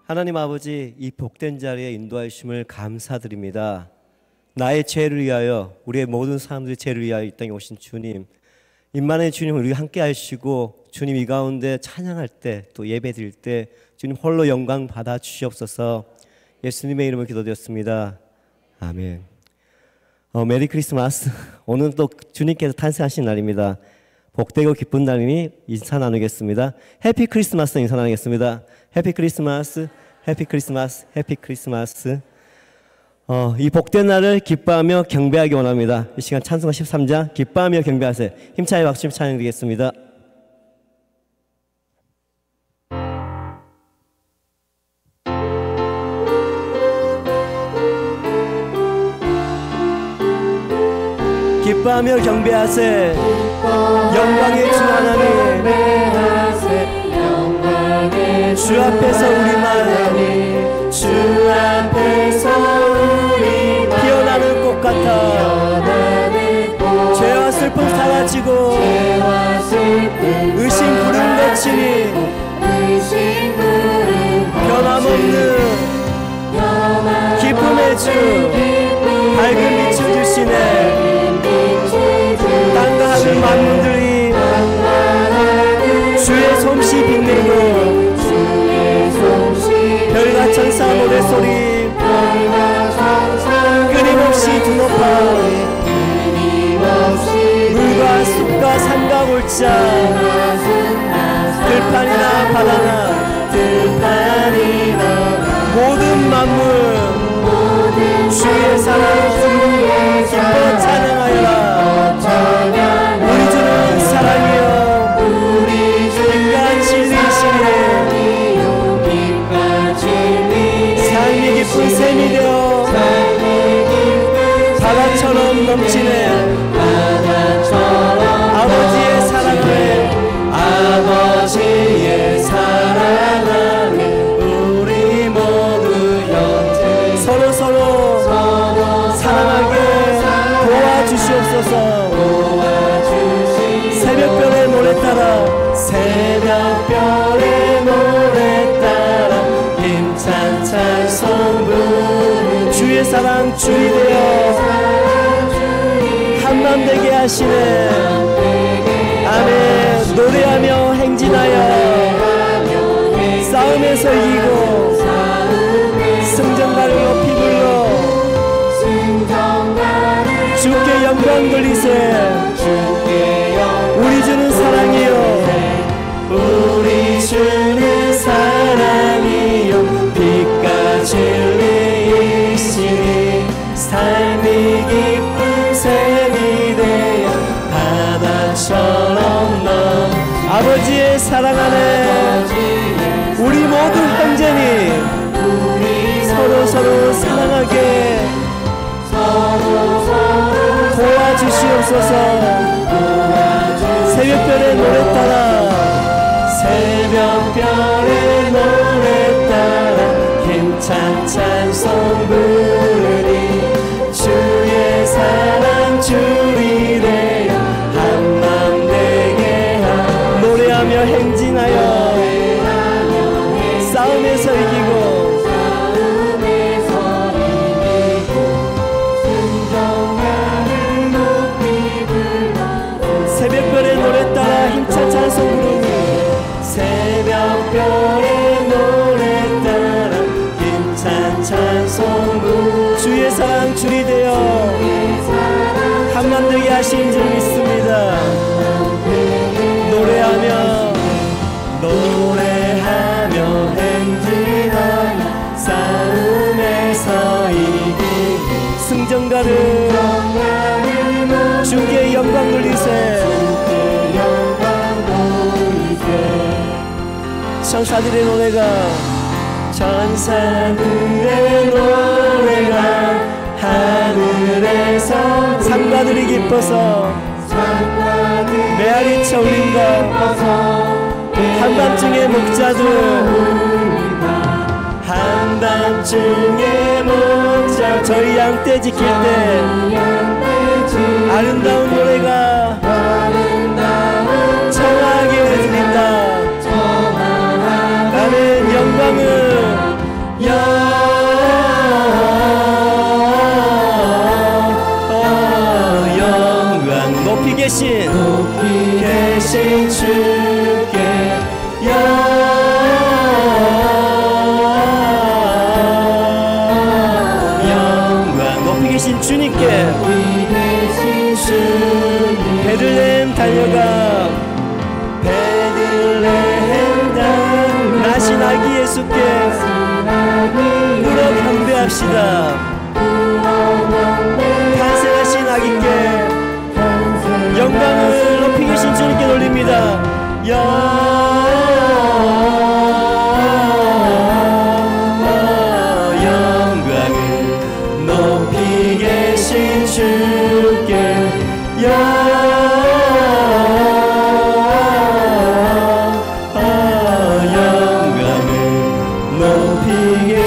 하나님 아버지, 이 복된 자리에 인도하여 주심을 감사드립니다. 나의 죄를 위하여, 우리의 모든 사람들의 죄를 위하여 이 땅에 오신 주님, 임마누엘 주님을 우리 함께 하시고 주님 이 가운데 찬양할 때, 또 예배 드릴 때 주님 홀로 영광 받아 주시옵소서. 예수님의 이름으로 기도드렸습니다. 아멘. 메리 크리스마스. 오늘은 또 주님께서 탄생하신 날입니다. 복되고 기쁜 날이니 인사 나누겠습니다. 해피 크리스마스 인사 나누겠습니다. 해피 크리스마스, 해피 크리스마스, 해피 크리스마스. 이 복된 날을 기뻐하며 경배하기 원합니다. 이 시간 찬송가 13장 기뻐하며 경배하세요. 힘차게 박수 찬양드리겠습니다. 기뻐하며 경배하세. 영광의 주 하나님, 주 앞에서 우리만, 주 앞에서 우리만 피어나는 꽃 같아. 죄와 슬픔 사라지고 의심 부름 거치니 변함없는 기쁨의 주 밝은 빛을 주시네. 땅과 하늘 만물들이 주의 솜씨 빛내고 별과 천사 노래소리 끊임없이 드높아 물과 숲과 산과 골짜 들판이나 바다나 모든 만물 주의 사랑을 기뻐 찬양하여라. 우리 주는 사랑이여 빛과 진리시네. 삶이 깊은 샘이 되어 바다처럼 넘치네. 아버지의 사랑을, 아버지의 사랑을 우리 모두 영생 서로 사랑하게 도와주시옵소서. 새벽별의 노래 따라, 새벽별의 노래 따라 힘찬 찬송 부르 주의 사랑 주이 되어 한맘 되게 하시네. 아멘. 노래하며 행진하여 싸움에서 이기고 승전가를 높이 불러 주께 영광 돌리세. 우리 주는 사랑이요, 우리 주는 사랑이요 빛과 진리이시니 삶이 깊은 샘이 되어 바다처럼 아버지의 사랑 안에 우리 모두 형제니 서로 사랑하게 도와주시옵소서. 새벽별의 노래 따라, 새벽별의 노래 따라 힘찬 찬송 부르니 주의 사랑 주리 되어 한맘 되게 하라. 노래하며 행진하여 싸움에서 이기고 새벽별의 노래 따라 힘찬 찬송 부르니 새벽별의 노래 따라 힘찬 찬송 부르니 주의 사랑 주리 되어 한맘 되게 하신 줄 믿습니다. 노래하며 행진하며 싸움에서 이기고 승전가를 주께 영광 돌리세. 천사들의 노래가, 천사들의 노래가 하늘에서 상가들이 기뻐서 메아리쳐 울린다. 한밤중에 목자들, 한밤중에 목자 저희 양떼 지킬 때 아름다운 노래가 청하게 울린다. 나는 영광을 계신 주께 영광. 높이 계신 주님께 베들레헴 달려가 나신 아기 예수께 물어 경배합시다. 탄생하신 아기께 영광을 높이 계신 주님께 돌립니다. 영광을 높이 계신 주께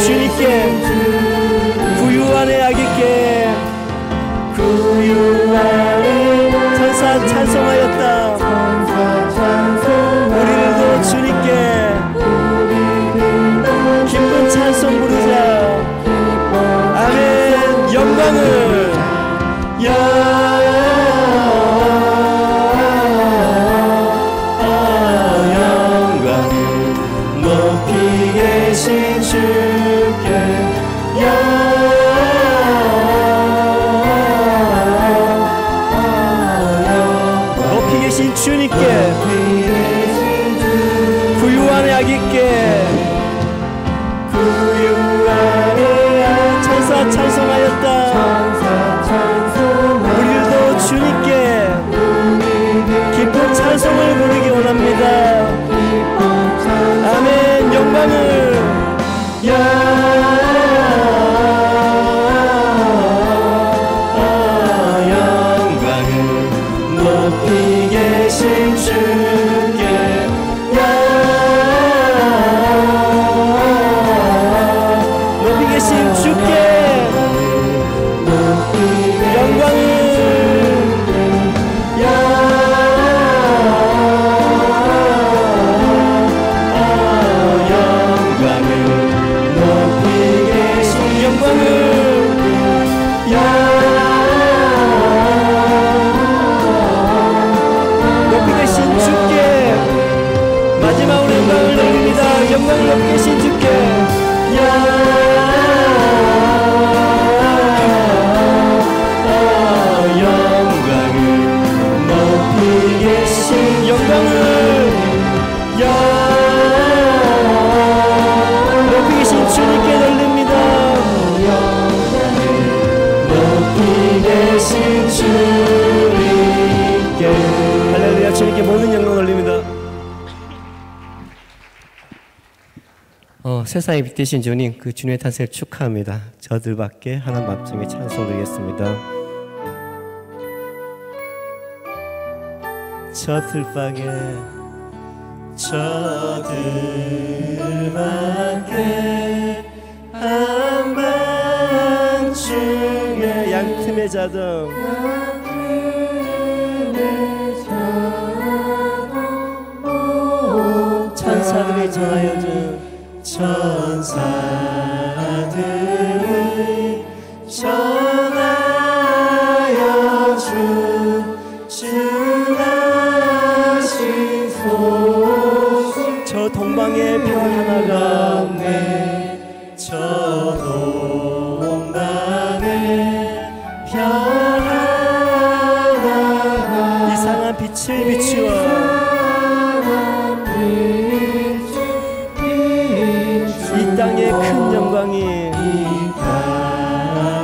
주님께 구유한 아기께 천사 찬송하였다. 우리들도 주님께 기쁜 찬송 부르자. 아멘. 영광을 높이 계신 주께 높이 계신 주님께 구유한 아기께 천사 찬송하였다. 우리들도 주님께 기쁜 찬송을 부르기 원합니다. 아멘. 영광을 영광을 높이 계신 주께 높이 계신 주께 영광을 높이 계신 주께 마지막으로 영광을 돌립니다. 영광을 높이 계신 주께 영광을 높이 계신 영광을 높이 계신 주님께 돌립니다. 높이 계신 주님께 할렐루야. 주님께 모든 영광을 올립니다. 세상에 빛 되신 주님, 그 주님의 탄생을 축하합니다. 저들밖에 하나님 앞중에 찬송 드리겠습니다. 저들밖에 한밤중에 양틈에 자던 천사들이 전하여준 천사들이 전하여준 주나신 소식 저 동방의 별 하나가 없네. 저 동방의 별 하나가 이상한 빛을 비추어 이 땅의 큰 영광이 이 땅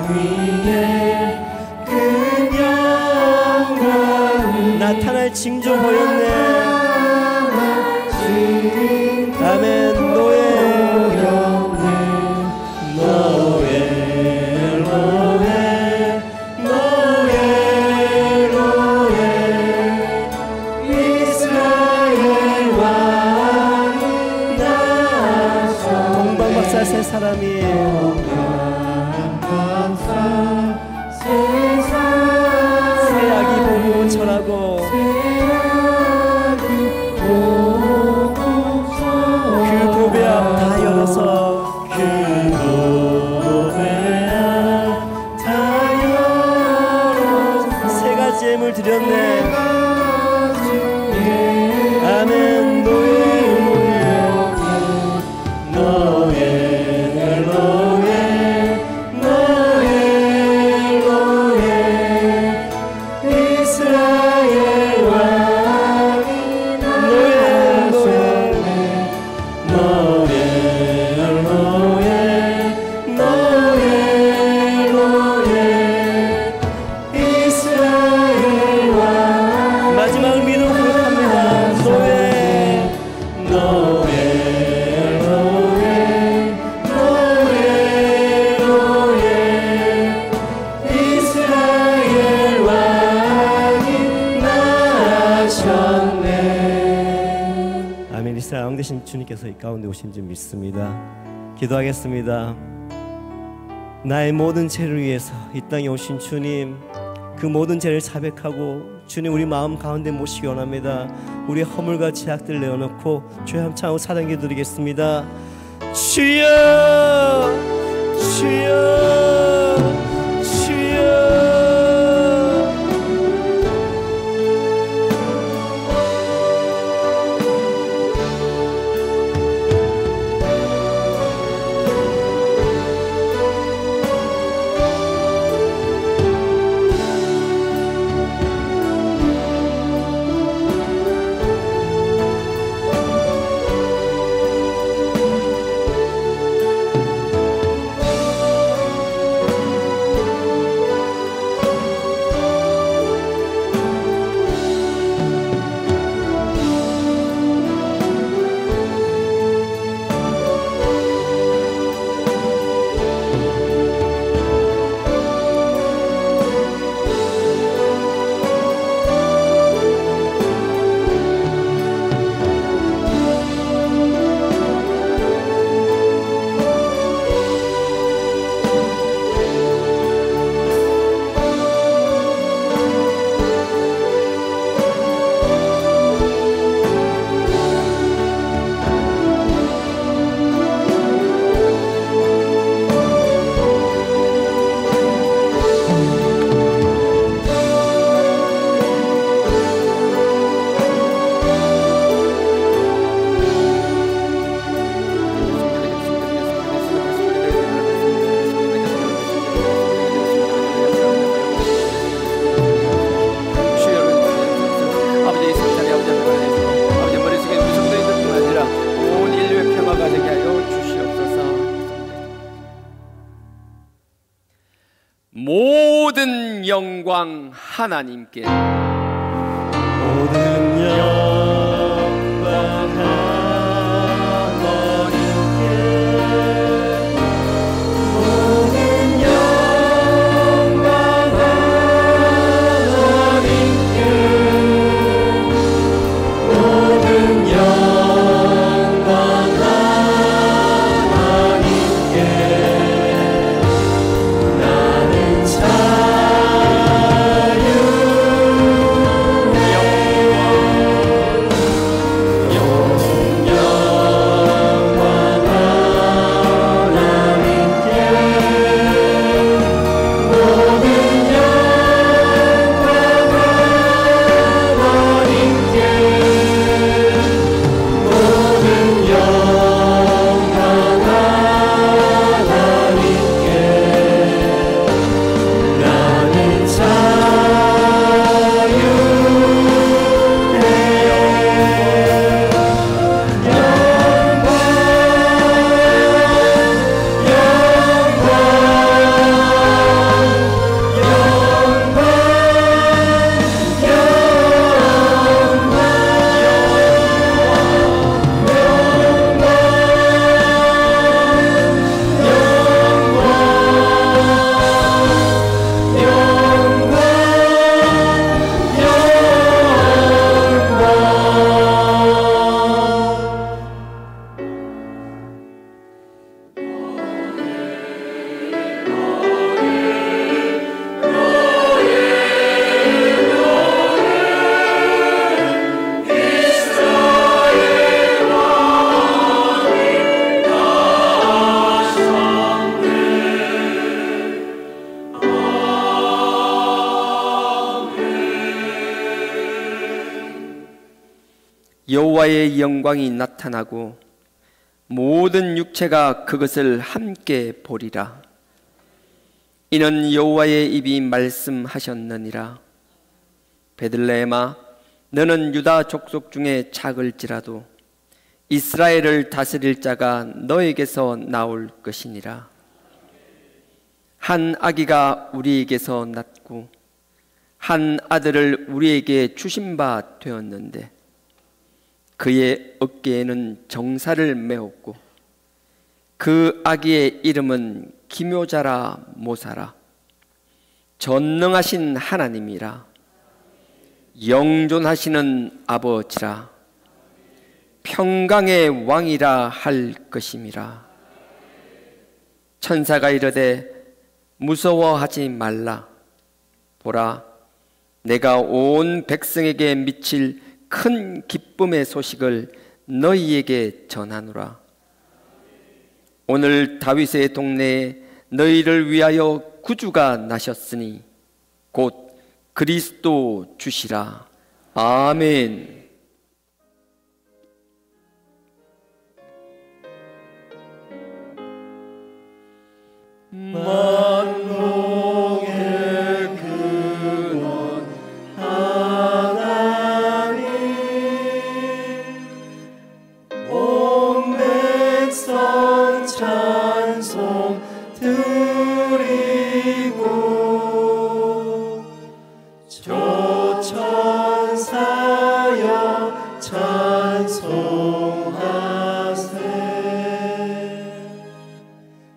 위에 큰 영광이 나타날 징조 보였네. 아멘. 세 사람이 새 아기 보고 절하고 주님께서 이 가운데 오신 줄 믿습니다. 기도하겠습니다. 나의 모든 죄를 위해서 이 땅에 오신 주님, 그 모든 죄를 자백하고 주님 우리 마음 가운데 모시기 원합니다. 우리의 허물과 죄악들 내어놓고 주여 함창하고 사랑해 드리겠습니다. 주여 주여 주여. 모든 영광 하나님께. 모든 영광 하나님께. 모든 영광 하나님께. 모든 영광 하나님께. 나는 여호와의 영광이 나타나고 모든 육체가 그것을 함께 보리라. 이는 여호와의 입이 말씀하셨느니라. 베들레헴아, 너는 유다 족속 중에 작을지라도 이스라엘을 다스릴 자가 너에게서 나올 것이니라. 한 아기가 우리에게서 났고 한 아들을 우리에게 주신 바 되었는데 그의 어깨에는 정사를 메었고 그 아기의 이름은 기묘자라 모사라. 전능하신 하나님이라. 영존하시는 아버지라. 평강의 왕이라 할 것임이라. 천사가 이르되 무서워하지 말라. 보라, 내가 온 백성에게 미칠 큰 기쁨의 소식을 너희에게 전하노라. 오늘 다윗의 동네에 너희를 위하여 구주가 나셨으니 곧 그리스도 주시라. 아멘. 만국의 근원 하나님, 온 백성 찬송 드리고 조천사여 찬송하세.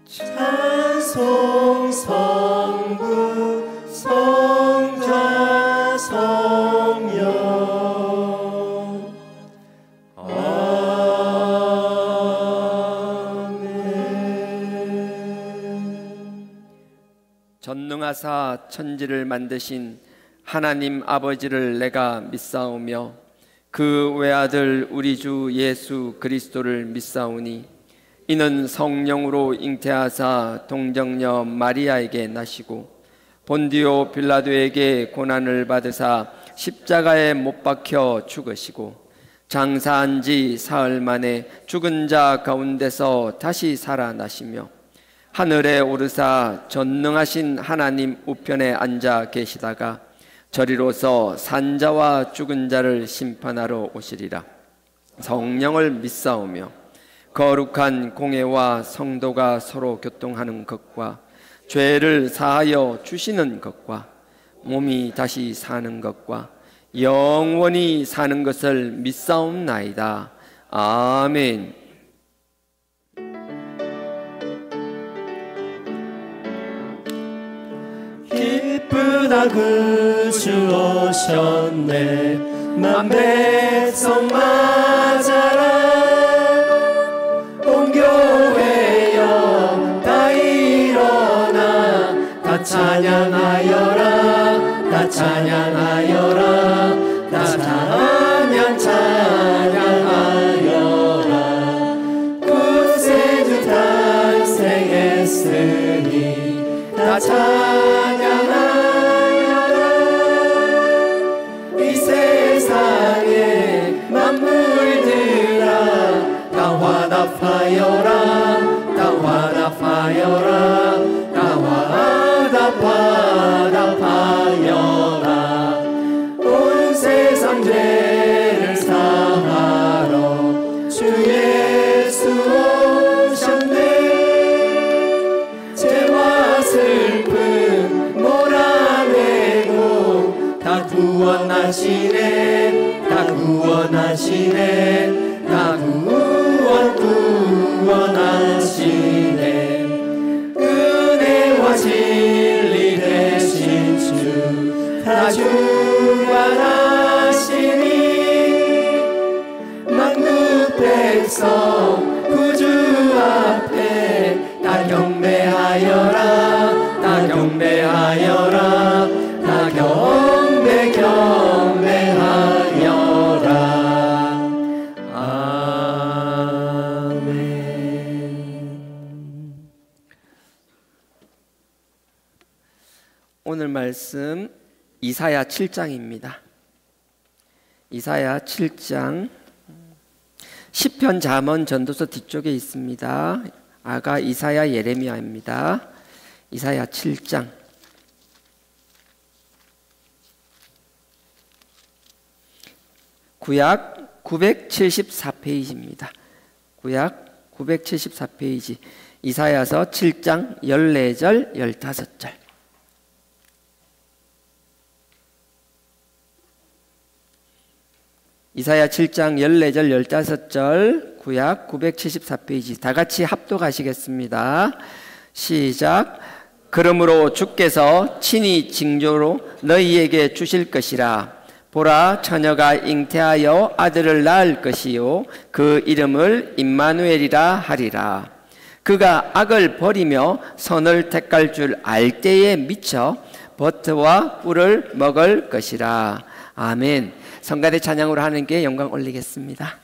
찬송 성부 성자 성령. 아멘. 전능하사 천지를 만드신 하나님 아버지를 내가 믿사오며 그 외아들 우리 주 예수 그리스도를 믿사오니 이는 성령으로 잉태하사 동정녀 마리아에게 나시고 본디오 빌라도에게 고난을 받으사 십자가에 못 박혀 죽으시고 장사한 지 사흘 만에 죽은 자 가운데서 다시 살아나시며 하늘에 오르사 전능하신 하나님 우편에 앉아 계시다가 저리로서 산자와 죽은 자를 심판하러 오시리라. 성령을 믿사오며 거룩한 공회와 성도가 서로 교통하는 것과 죄를 사하여 주시는 것과 몸이 다시 사는 것과 영원히 사는 것을 믿사옵나이다. 아멘. 기쁘다 구주 오셨네. 만 백성 맞아라. 온 교회여 다 일어나. 다 찬양하여라. 다 찬양하여라. 다 찬양하여라. 구세주 탄생했으니 다 찬양하여라. 이 세상에 만물들아 다 화답하여라. 다 화답하여라. 다 화답하여라. 온 세상 죄를 사하러 주 예수 오셨네. 죄와 슬픔 몰아내고 다 구원하시네. 다 구원하시네. 다 구원하시네. 은혜와 진리 되신 주 다 주관하시니 만국 백성 구주 앞에 다 경배하여라. 다 경배하여라. 다 경배하여라. 아멘. 오늘 말씀 이사야 7장입니다. 이사야 7장 시편 잠언 전도서 뒤쪽에 있습니다. 아가 이사야 예레미야입니다. 이사야 7장 구약 974페이지입니다. 구약 974페이지 이사야서 7장 14절 15절. 이사야 7장 14절 15절 구약 974페이지 다 같이 합독하시겠습니다. 시작. 그러므로 주께서 친히 징조로 너희에게 주실 것이라. 보라, 처녀가 잉태하여 아들을 낳을 것이요 그 이름을 임마누엘이라 하리라. 그가 악을 버리며 선을 택할 줄 알 때에 미쳐 버터와 꿀을 먹을 것이라. 아멘. 성가대 찬양으로 하나님께 영광 올리겠습니다.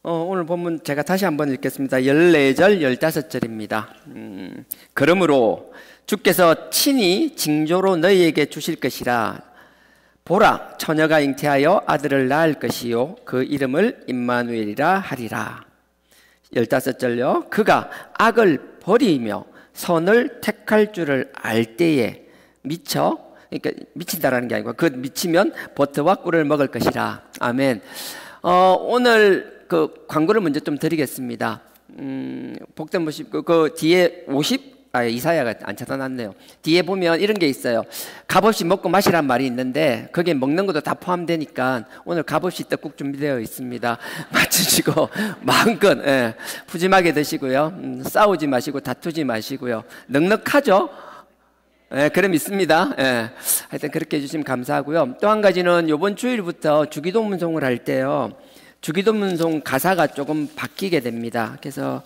오늘 본문 제가 다시 한번 읽겠습니다. 14절, 15절입니다. 그러므로 주께서 친히 징조로 너희에게 주실 것이라. 보라, 처녀가 잉태하여 아들을 낳을 것이요 그 이름을 임마누엘이라 하리라. 15절요. 그가 악을 버리며 선을 택할 줄을 알 때에 미쳐, 그러니까 미친다라는 게 아니고 그 미치면 버터와 꿀을 먹을 것이라. 아멘. 오늘 그 광고를 먼저 좀 드리겠습니다. 복된 모습 그 뒤에 50 이사야가 안 찾아놨네요. 뒤에 보면 이런 게 있어요. 값없이 먹고 마시란 말이 있는데 거기에 먹는 것도 다 포함되니까 오늘 값없이 떡국 준비되어 있습니다. 맞추시고 마음껏 푸짐하게 드시고요. 싸우지 마시고 다투지 마시고요. 넉넉하죠? 그럼 있습니다. 하여튼 그렇게 해주시면 감사하고요. 또 한 가지는 이번 주일부터 주기도문송을 할 때요. 주기도문송 가사가 조금 바뀌게 됩니다. 그래서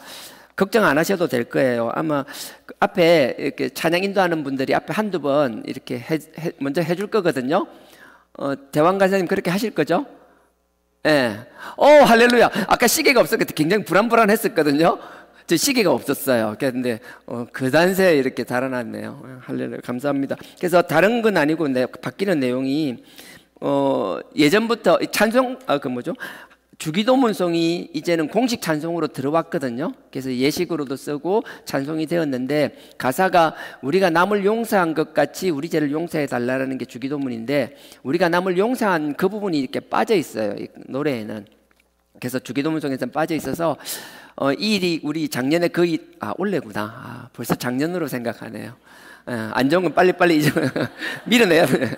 걱정 안 하셔도 될 거예요. 아마 그 앞에 이렇게 찬양 인도하는 분들이 앞에 한두 번 이렇게 먼저 해줄 거거든요. 대왕 간사님 그렇게 하실 거죠? 할렐루야. 아까 시계가 없었기 때문에 굉장히 불안불안했었거든요. 저 시계가 없었어요. 그런데 그 단세 이렇게 달아났네요. 할렐루야. 감사합니다. 그래서 다른 건 아니고 바뀌는 내용이 예전부터 찬송 주기도문송이 이제는 공식 찬송으로 들어왔거든요. 그래서 예식으로도 쓰고 찬송이 되었는데 가사가 우리가 남을 용서한 것 같이 우리 죄를 용서해 달라는 게 주기도문인데 우리가 남을 용서한 그 부분이 이렇게 빠져 있어요. 이 노래에는. 그래서 주기도문송에서는 빠져 있어서 이 일이 우리 작년에 거의 올해구나. 벌써 작년으로 생각하네요. 안 좋은 건 빨리빨리 밀어내야 돼.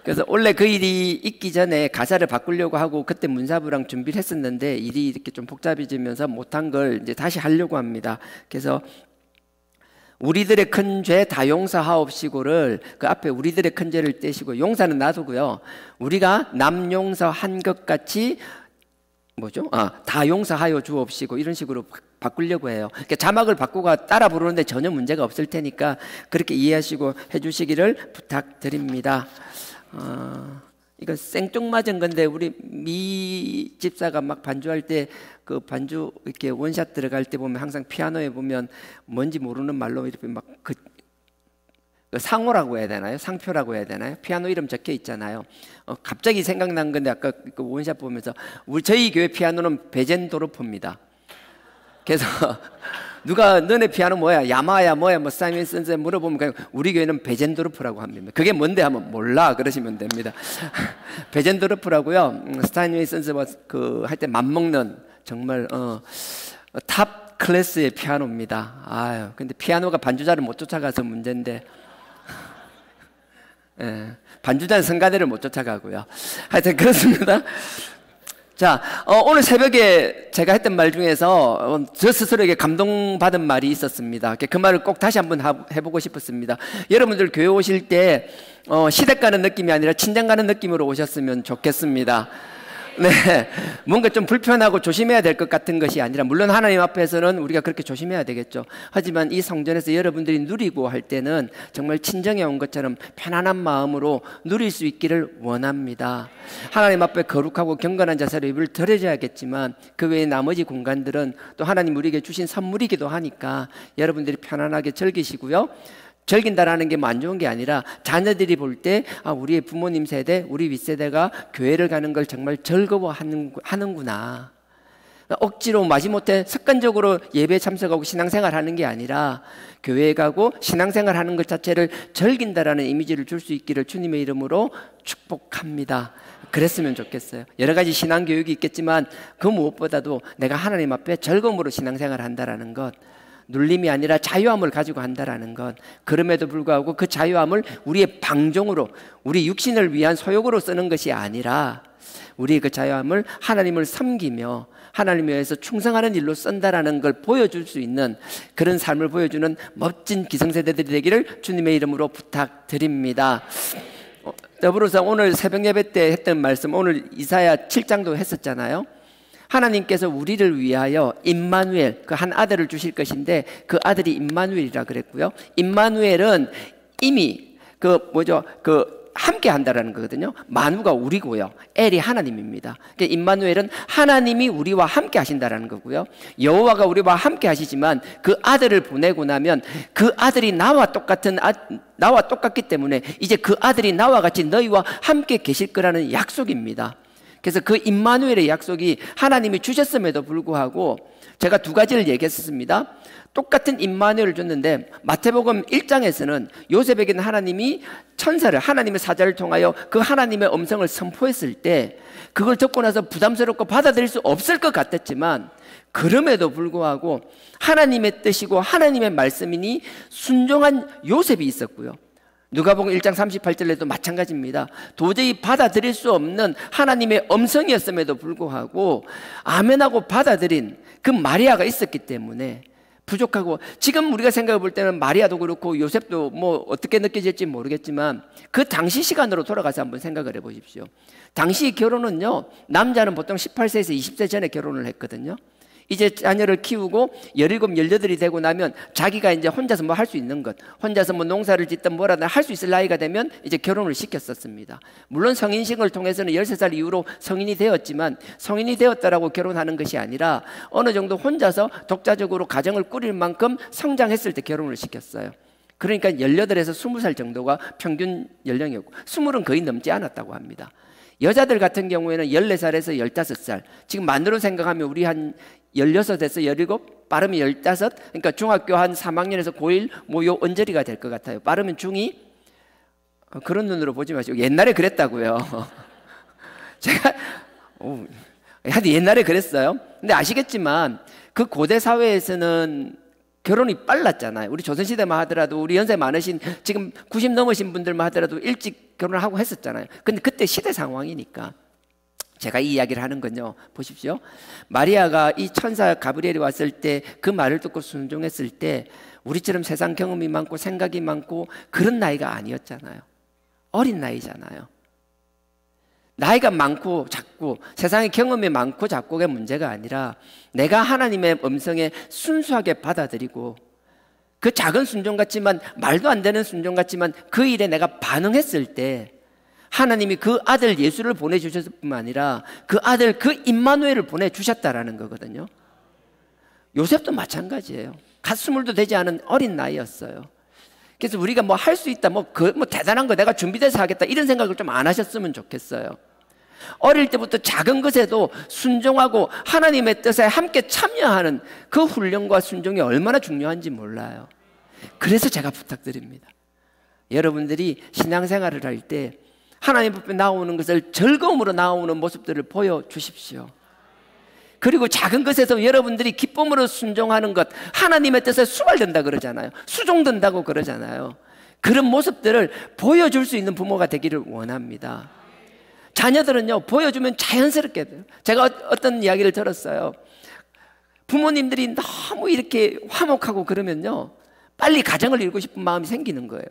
그래서 원래 그 일이 있기 전에 가사를 바꾸려고 하고 그때 문사부랑 준비를 했었는데 일이 이렇게 좀 복잡해지면서 못한 걸 이제 다시 하려고 합니다. 그래서 우리들의 큰 죄 다 용서하옵시고를 그 앞에 우리들의 큰 죄를 떼시고 용서는 놔두고요. 우리가 남 용서한 것 같이 다 용서하여 주옵시고 이런 식으로 바꾸려고 해요. 그러니까 자막을 바꾸고 따라 부르는데 전혀 문제가 없을 테니까 그렇게 이해하시고 해주시기를 부탁드립니다. 이거 생뚱맞은 건데 우리 미 집사가 막 반주할 때 그 반주 이렇게 원샷 들어갈 때 보면 항상 피아노에 보면 뭔지 모르는 말로 이렇게 막 그 상호라고 해야 되나요? 상표라고 해야 되나요? 피아노 이름 적혀 있잖아요. 갑자기 생각난 건데 아까 그 원샷 보면서 저희 교회 피아노는 베젠도르프입니다. 그래서 누가 너네 피아노 뭐야? 야마야 뭐야? 뭐 사이먼 선스 물어보면 그냥 우리 교회는 베젠도르프라고 합니다. 그게 뭔데 하면 몰라 그러시면 됩니다. 베젠도르프라고요. 스타인웨이 선스와 할 때 맞먹는 정말 탑 클래스의 피아노입니다. 근데 피아노가 반주자를 못 쫓아가서 문제인데 반주자는 성가대를 못 쫓아가고요. 하여튼 그렇습니다. 자, 오늘 새벽에 제가 했던 말 중에서 저 스스로에게 감동받은 말이 있었습니다. 그 말을 꼭 다시 한번 해보고 싶었습니다. 여러분들 교회 오실 때 시댁 가는 느낌이 아니라 친정 가는 느낌으로 오셨으면 좋겠습니다. 네, 뭔가 좀 불편하고 조심해야 될 것 같은 것이 아니라 물론 하나님 앞에서는 우리가 그렇게 조심해야 되겠죠. 하지만 이 성전에서 여러분들이 누리고 할 때는 정말 친정에 온 것처럼 편안한 마음으로 누릴 수 있기를 원합니다. 하나님 앞에 거룩하고 경건한 자세로 예배를 드려야겠지만 그 외에 나머지 공간들은 또 하나님 우리에게 주신 선물이기도 하니까 여러분들이 편안하게 즐기시고요. 즐긴다라는 게 뭐 안 좋은 게 아니라 자녀들이 볼 때 우리의 부모님 세대, 우리 윗세대가 교회를 가는 걸 정말 즐거워하는구나. 억지로 마지못해 습관적으로 예배에 참석하고 신앙생활하는 게 아니라 교회에 가고 신앙생활하는 것 자체를 즐긴다라는 이미지를 줄 수 있기를 주님의 이름으로 축복합니다. 그랬으면 좋겠어요. 여러 가지 신앙교육이 있겠지만 그 무엇보다도 내가 하나님 앞에 즐거움으로 신앙생활한다라는 것, 눌림이 아니라 자유함을 가지고 한다라는 것, 그럼에도 불구하고 그 자유함을 우리의 방종으로 우리 육신을 위한 소욕으로 쓰는 것이 아니라 우리의 그 자유함을 하나님을 섬기며 하나님에 의해서 충성하는 일로 쓴다라는 걸 보여줄 수 있는 그런 삶을 보여주는 멋진 기성세대들이 되기를 주님의 이름으로 부탁드립니다. 더불어서 오늘 새벽 예배 때 했던 말씀, 오늘 이사야 7장도 했었잖아요. 하나님께서 우리를 위하여 임마누엘, 그 한 아들을 주실 것인데 그 아들이 임마누엘이라 그랬고요. 임마누엘은 이미 함께 한다라는 거거든요. 만우가 우리고요. 엘이 하나님입니다. 그러니까 임마누엘은 하나님이 우리와 함께 하신다라는 거고요. 여호와가 우리와 함께 하시지만 그 아들을 보내고 나면 그 아들이 나와 똑같기 때문에 이제 그 아들이 나와 같이 너희와 함께 계실 거라는 약속입니다. 그래서 그 임마누엘의 약속이 하나님이 주셨음에도 불구하고 제가 두 가지를 얘기했습니다. 똑같은 임마누엘을 줬는데 마태복음 1장에서는 요셉에게는 하나님이 천사를, 하나님의 사자를 통하여 그 하나님의 음성을 선포했을 때 그걸 듣고 나서 부담스럽고 받아들일 수 없을 것 같았지만 그럼에도 불구하고 하나님의 뜻이고 하나님의 말씀이니 순종한 요셉이 있었고요. 누가복음 1장 38절에도 마찬가지입니다. 도저히 받아들일 수 없는 하나님의 음성이었음에도 불구하고 아멘하고 받아들인 그 마리아가 있었기 때문에 부족하고, 지금 우리가 생각해 볼 때는 마리아도 그렇고 요셉도 뭐 어떻게 느껴질지 모르겠지만 그 당시 시간으로 돌아가서 한번 생각을 해 보십시오. 당시 결혼은요, 남자는 보통 18세에서 20세 전에 결혼을 했거든요. 이제 자녀를 키우고 17, 18이 되고 나면 자기가 이제 혼자서 뭐 할 수 있는 것, 혼자서 뭐 농사를 짓든 뭐라든 할 수 있을 나이가 되면 이제 결혼을 시켰었습니다. 물론 성인식을 통해서는 13살 이후로 성인이 되었지만 성인이 되었다라고 결혼하는 것이 아니라 어느 정도 혼자서 독자적으로 가정을 꾸릴 만큼 성장했을 때 결혼을 시켰어요. 그러니까 18에서 20살 정도가 평균 연령이었고 20은 거의 넘지 않았다고 합니다. 여자들 같은 경우에는 14살에서 15살, 지금 만으로 생각하면 우리 한 16에서 17, 빠르면 15, 그러니까 중학교 한 3학년에서 고1 뭐 요 언저리가 될 것 같아요. 빠르면 중2. 그런 눈으로 보지 마시고 옛날에 그랬다고요. 제가 하여튼 옛날에 그랬어요. 근데 아시겠지만 그 고대 사회에서는 결혼이 빨랐잖아요. 우리 조선시대만 하더라도 우리 연세 많으신 지금 90 넘으신 분들만 하더라도 일찍 결혼을 하고 했었잖아요. 근데 그때 시대 상황이니까 제가 이 이야기를 하는 건요, 보십시오. 마리아가 이 천사 가브리엘이 왔을 때 그 말을 듣고 순종했을 때 우리처럼 세상 경험이 많고 생각이 많고 그런 나이가 아니었잖아요. 어린 나이잖아요. 나이가 많고 작고 세상의 경험이 많고 작고가 문제가 아니라 내가 하나님의 음성에 순수하게 받아들이고 그 작은 순종 같지만 말도 안 되는 순종 같지만 그 일에 내가 반응했을 때 하나님이 그 아들 예수를 보내주셨을 뿐만 아니라 그 아들 그 임마누엘을 보내주셨다라는 거거든요. 요셉도 마찬가지예요. 갓 스물도 되지 않은 어린 나이였어요. 그래서 우리가 뭐 할 수 있다, 뭐 대단한 거 내가 준비돼서 하겠다 이런 생각을 좀 안 하셨으면 좋겠어요. 어릴 때부터 작은 것에도 순종하고 하나님의 뜻에 함께 참여하는 그 훈련과 순종이 얼마나 중요한지 몰라요. 그래서 제가 부탁드립니다. 여러분들이 신앙생활을 할 때 하나님 앞에 나오는 것을 즐거움으로 나오는 모습들을 보여주십시오. 그리고 작은 것에서 여러분들이 기쁨으로 순종하는 것, 하나님의 뜻에 수발된다 그러잖아요. 수종된다고 그러잖아요. 그런 모습들을 보여줄 수 있는 부모가 되기를 원합니다. 자녀들은요, 보여주면 자연스럽게 돼요. 제가 어떤 이야기를 들었어요. 부모님들이 너무 이렇게 화목하고 그러면요, 빨리 가정을 이루고 싶은 마음이 생기는 거예요.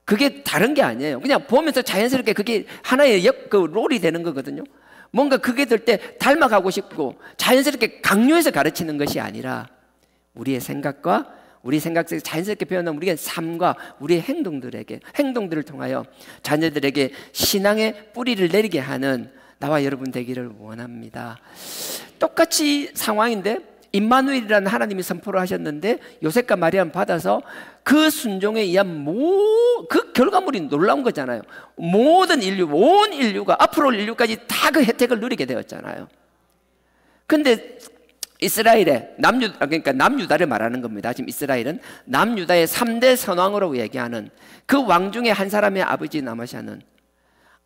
그게 다른 게 아니에요. 그냥 보면서 자연스럽게 그게 하나의 롤이 되는 거거든요. 뭔가 그게 될 때 닮아가고 싶고 자연스럽게 강요해서 가르치는 것이 아니라 우리의 생각과 우리 생각 속에 자연스럽게 표현한 우리의 삶과 우리의 행동들을 통하여 자녀들에게 신앙의 뿌리를 내리게 하는 나와 여러분 되기를 원합니다. 똑같이 상황인데 임마누엘이라는 하나님이 선포를 하셨는데 요셉과 마리아는 받아서 그 순종에 의한 그 결과물이 놀라운 거잖아요. 모든 인류, 온 인류가 앞으로 올 인류까지 다 그 혜택을 누리게 되었잖아요. 근데 이스라엘의 그러니까 남유다를 말하는 겁니다. 지금 이스라엘은 남유다의 3대 선왕으로 얘기하는 그 왕 중에 한 사람의 아버지인 아마샤는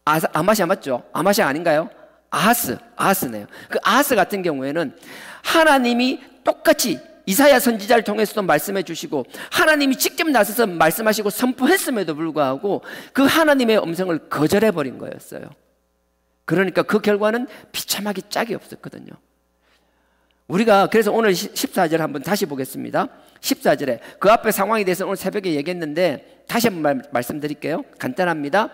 아마샤 맞죠? 아마샤 아닌가요? 아하스네요. 그 아하스 같은 경우에는 하나님이 똑같이 이사야 선지자를 통해서도 말씀해 주시고 하나님이 직접 나서서 말씀하시고 선포했음에도 불구하고 그 하나님의 음성을 거절해 버린 거였어요. 그러니까 그 결과는 비참하기 짝이 없었거든요. 우리가 그래서 오늘 14절 한번 다시 보겠습니다. 14절에 그 앞에 상황에 대해서 오늘 새벽에 얘기했는데 다시 한번 말씀드릴게요. 간단합니다.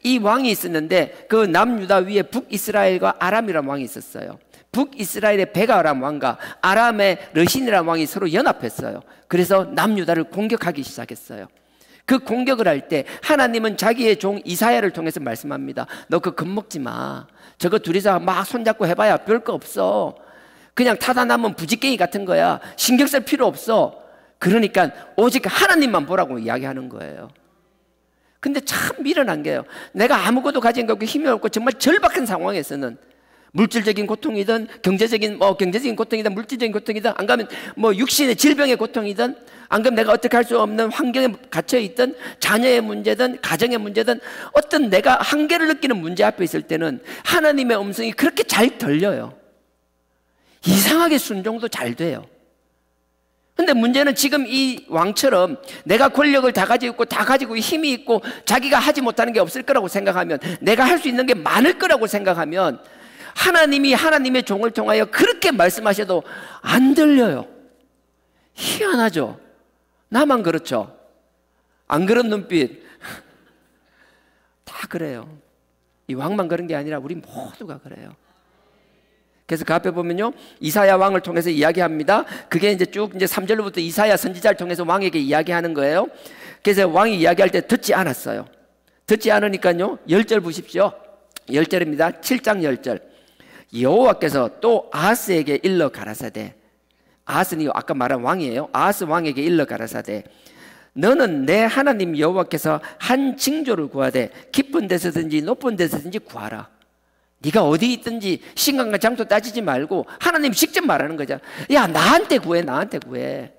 이 왕이 있었는데 그 남유다 위에 북이스라엘과 아람이라는 왕이 있었어요. 북이스라엘의 베가라는 왕과 아람의 르신이라는 왕이 서로 연합했어요. 그래서 남유다를 공격하기 시작했어요. 그 공격을 할 때 하나님은 자기의 종 이사야를 통해서 말씀합니다. 너 그거 겁먹지 마. 저거 둘이서 막 손잡고 해봐야 별거 없어. 그냥 타다 나면 부지깽이 같은 거야. 신경 쓸 필요 없어. 그러니까 오직 하나님만 보라고 이야기하는 거예요. 근데 참 미련한 게요. 내가 아무것도 가진 게 없고 힘이 없고 정말 절박한 상황에서는 물질적인 고통이든 경제적인 고통이든 물질적인 고통이든, 안 가면 육신의 질병의 고통이든, 안 그러면 내가 어떻게 할 수 없는 환경에 갇혀 있든, 자녀의 문제든 가정의 문제든, 어떤 내가 한계를 느끼는 문제 앞에 있을 때는 하나님의 음성이 그렇게 잘 들려요. 이상하게 순종도 잘 돼요. 근데 문제는 지금 이 왕처럼 내가 권력을 다 가지고 있고 다 가지고 힘이 있고 자기가 하지 못하는 게 없을 거라고 생각하면, 내가 할 수 있는 게 많을 거라고 생각하면, 하나님이 하나님의 종을 통하여 그렇게 말씀하셔도 안 들려요. 희한하죠? 나만 그렇죠? 안 그런 눈빛. 다 그래요. 이 왕만 그런 게 아니라 우리 모두가 그래요. 그래서 그 앞에 보면요, 이사야 왕을 통해서 이야기합니다. 그게 이제 쭉 이제 3절부터 이사야 선지자를 통해서 왕에게 이야기하는 거예요. 그래서 왕이 이야기할 때 듣지 않았어요. 듣지 않으니까요, 10절 보십시오. 10절입니다. 7장 10절. 여호와께서 또 아하스에게 일러 가라사대, 아하스는 아까 말한 왕이에요. 아하스 왕에게 일러 가라사대, 너는 내 하나님 여호와께서 한 징조를 구하되 깊은 데서든지 높은 데서든지 구하라. 네가 어디 있든지 시간과 장소 따지지 말고 하나님 직접 말하는 거잖아. 야, 나한테 구해, 나한테 구해.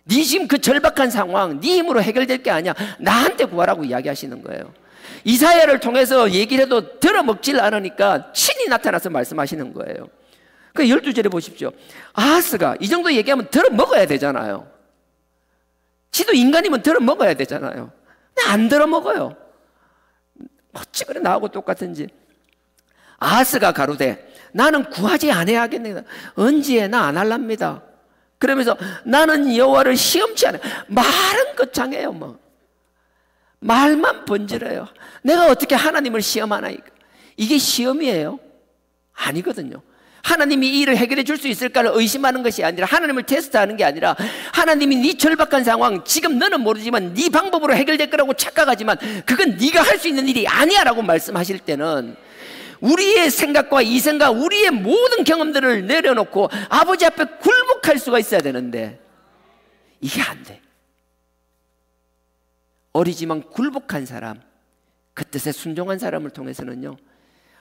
네 지금 그 절박한 상황 네 힘으로 해결될 게 아니야. 나한테 구하라고 이야기하시는 거예요. 이사야를 통해서 얘기를 해도 들어먹질 않으니까 친히 나타나서 말씀하시는 거예요. 그 12절에 보십시오. 아하스가 이 정도 얘기하면 들어먹어야 되잖아요. 지도 인간이면 들어먹어야 되잖아요. 근데 안 들어먹어요. 어찌 그래 나하고 똑같은지. 아하스가 가로되 나는 구하지 아니하겠네. 언제 나 안 할랍니다. 그러면서 나는 여호와를 시험치 않아요. 말은 거창해요. 말만 번지르요. 내가 어떻게 하나님을 시험하나. 이게 시험이에요? 아니거든요. 하나님이 이 일을 해결해 줄 수 있을까를 의심하는 것이 아니라, 하나님을 테스트하는 게 아니라, 하나님이 네 절박한 상황 지금 너는 모르지만 네 방법으로 해결될 거라고 착각하지만 그건 네가 할 수 있는 일이 아니야 라고 말씀하실 때는, 우리의 생각과 이 생각, 우리의 모든 경험들을 내려놓고 아버지 앞에 굴복할 수가 있어야 되는데 이게 안 돼. 어리지만 굴복한 사람, 그 뜻에 순종한 사람을 통해서는요,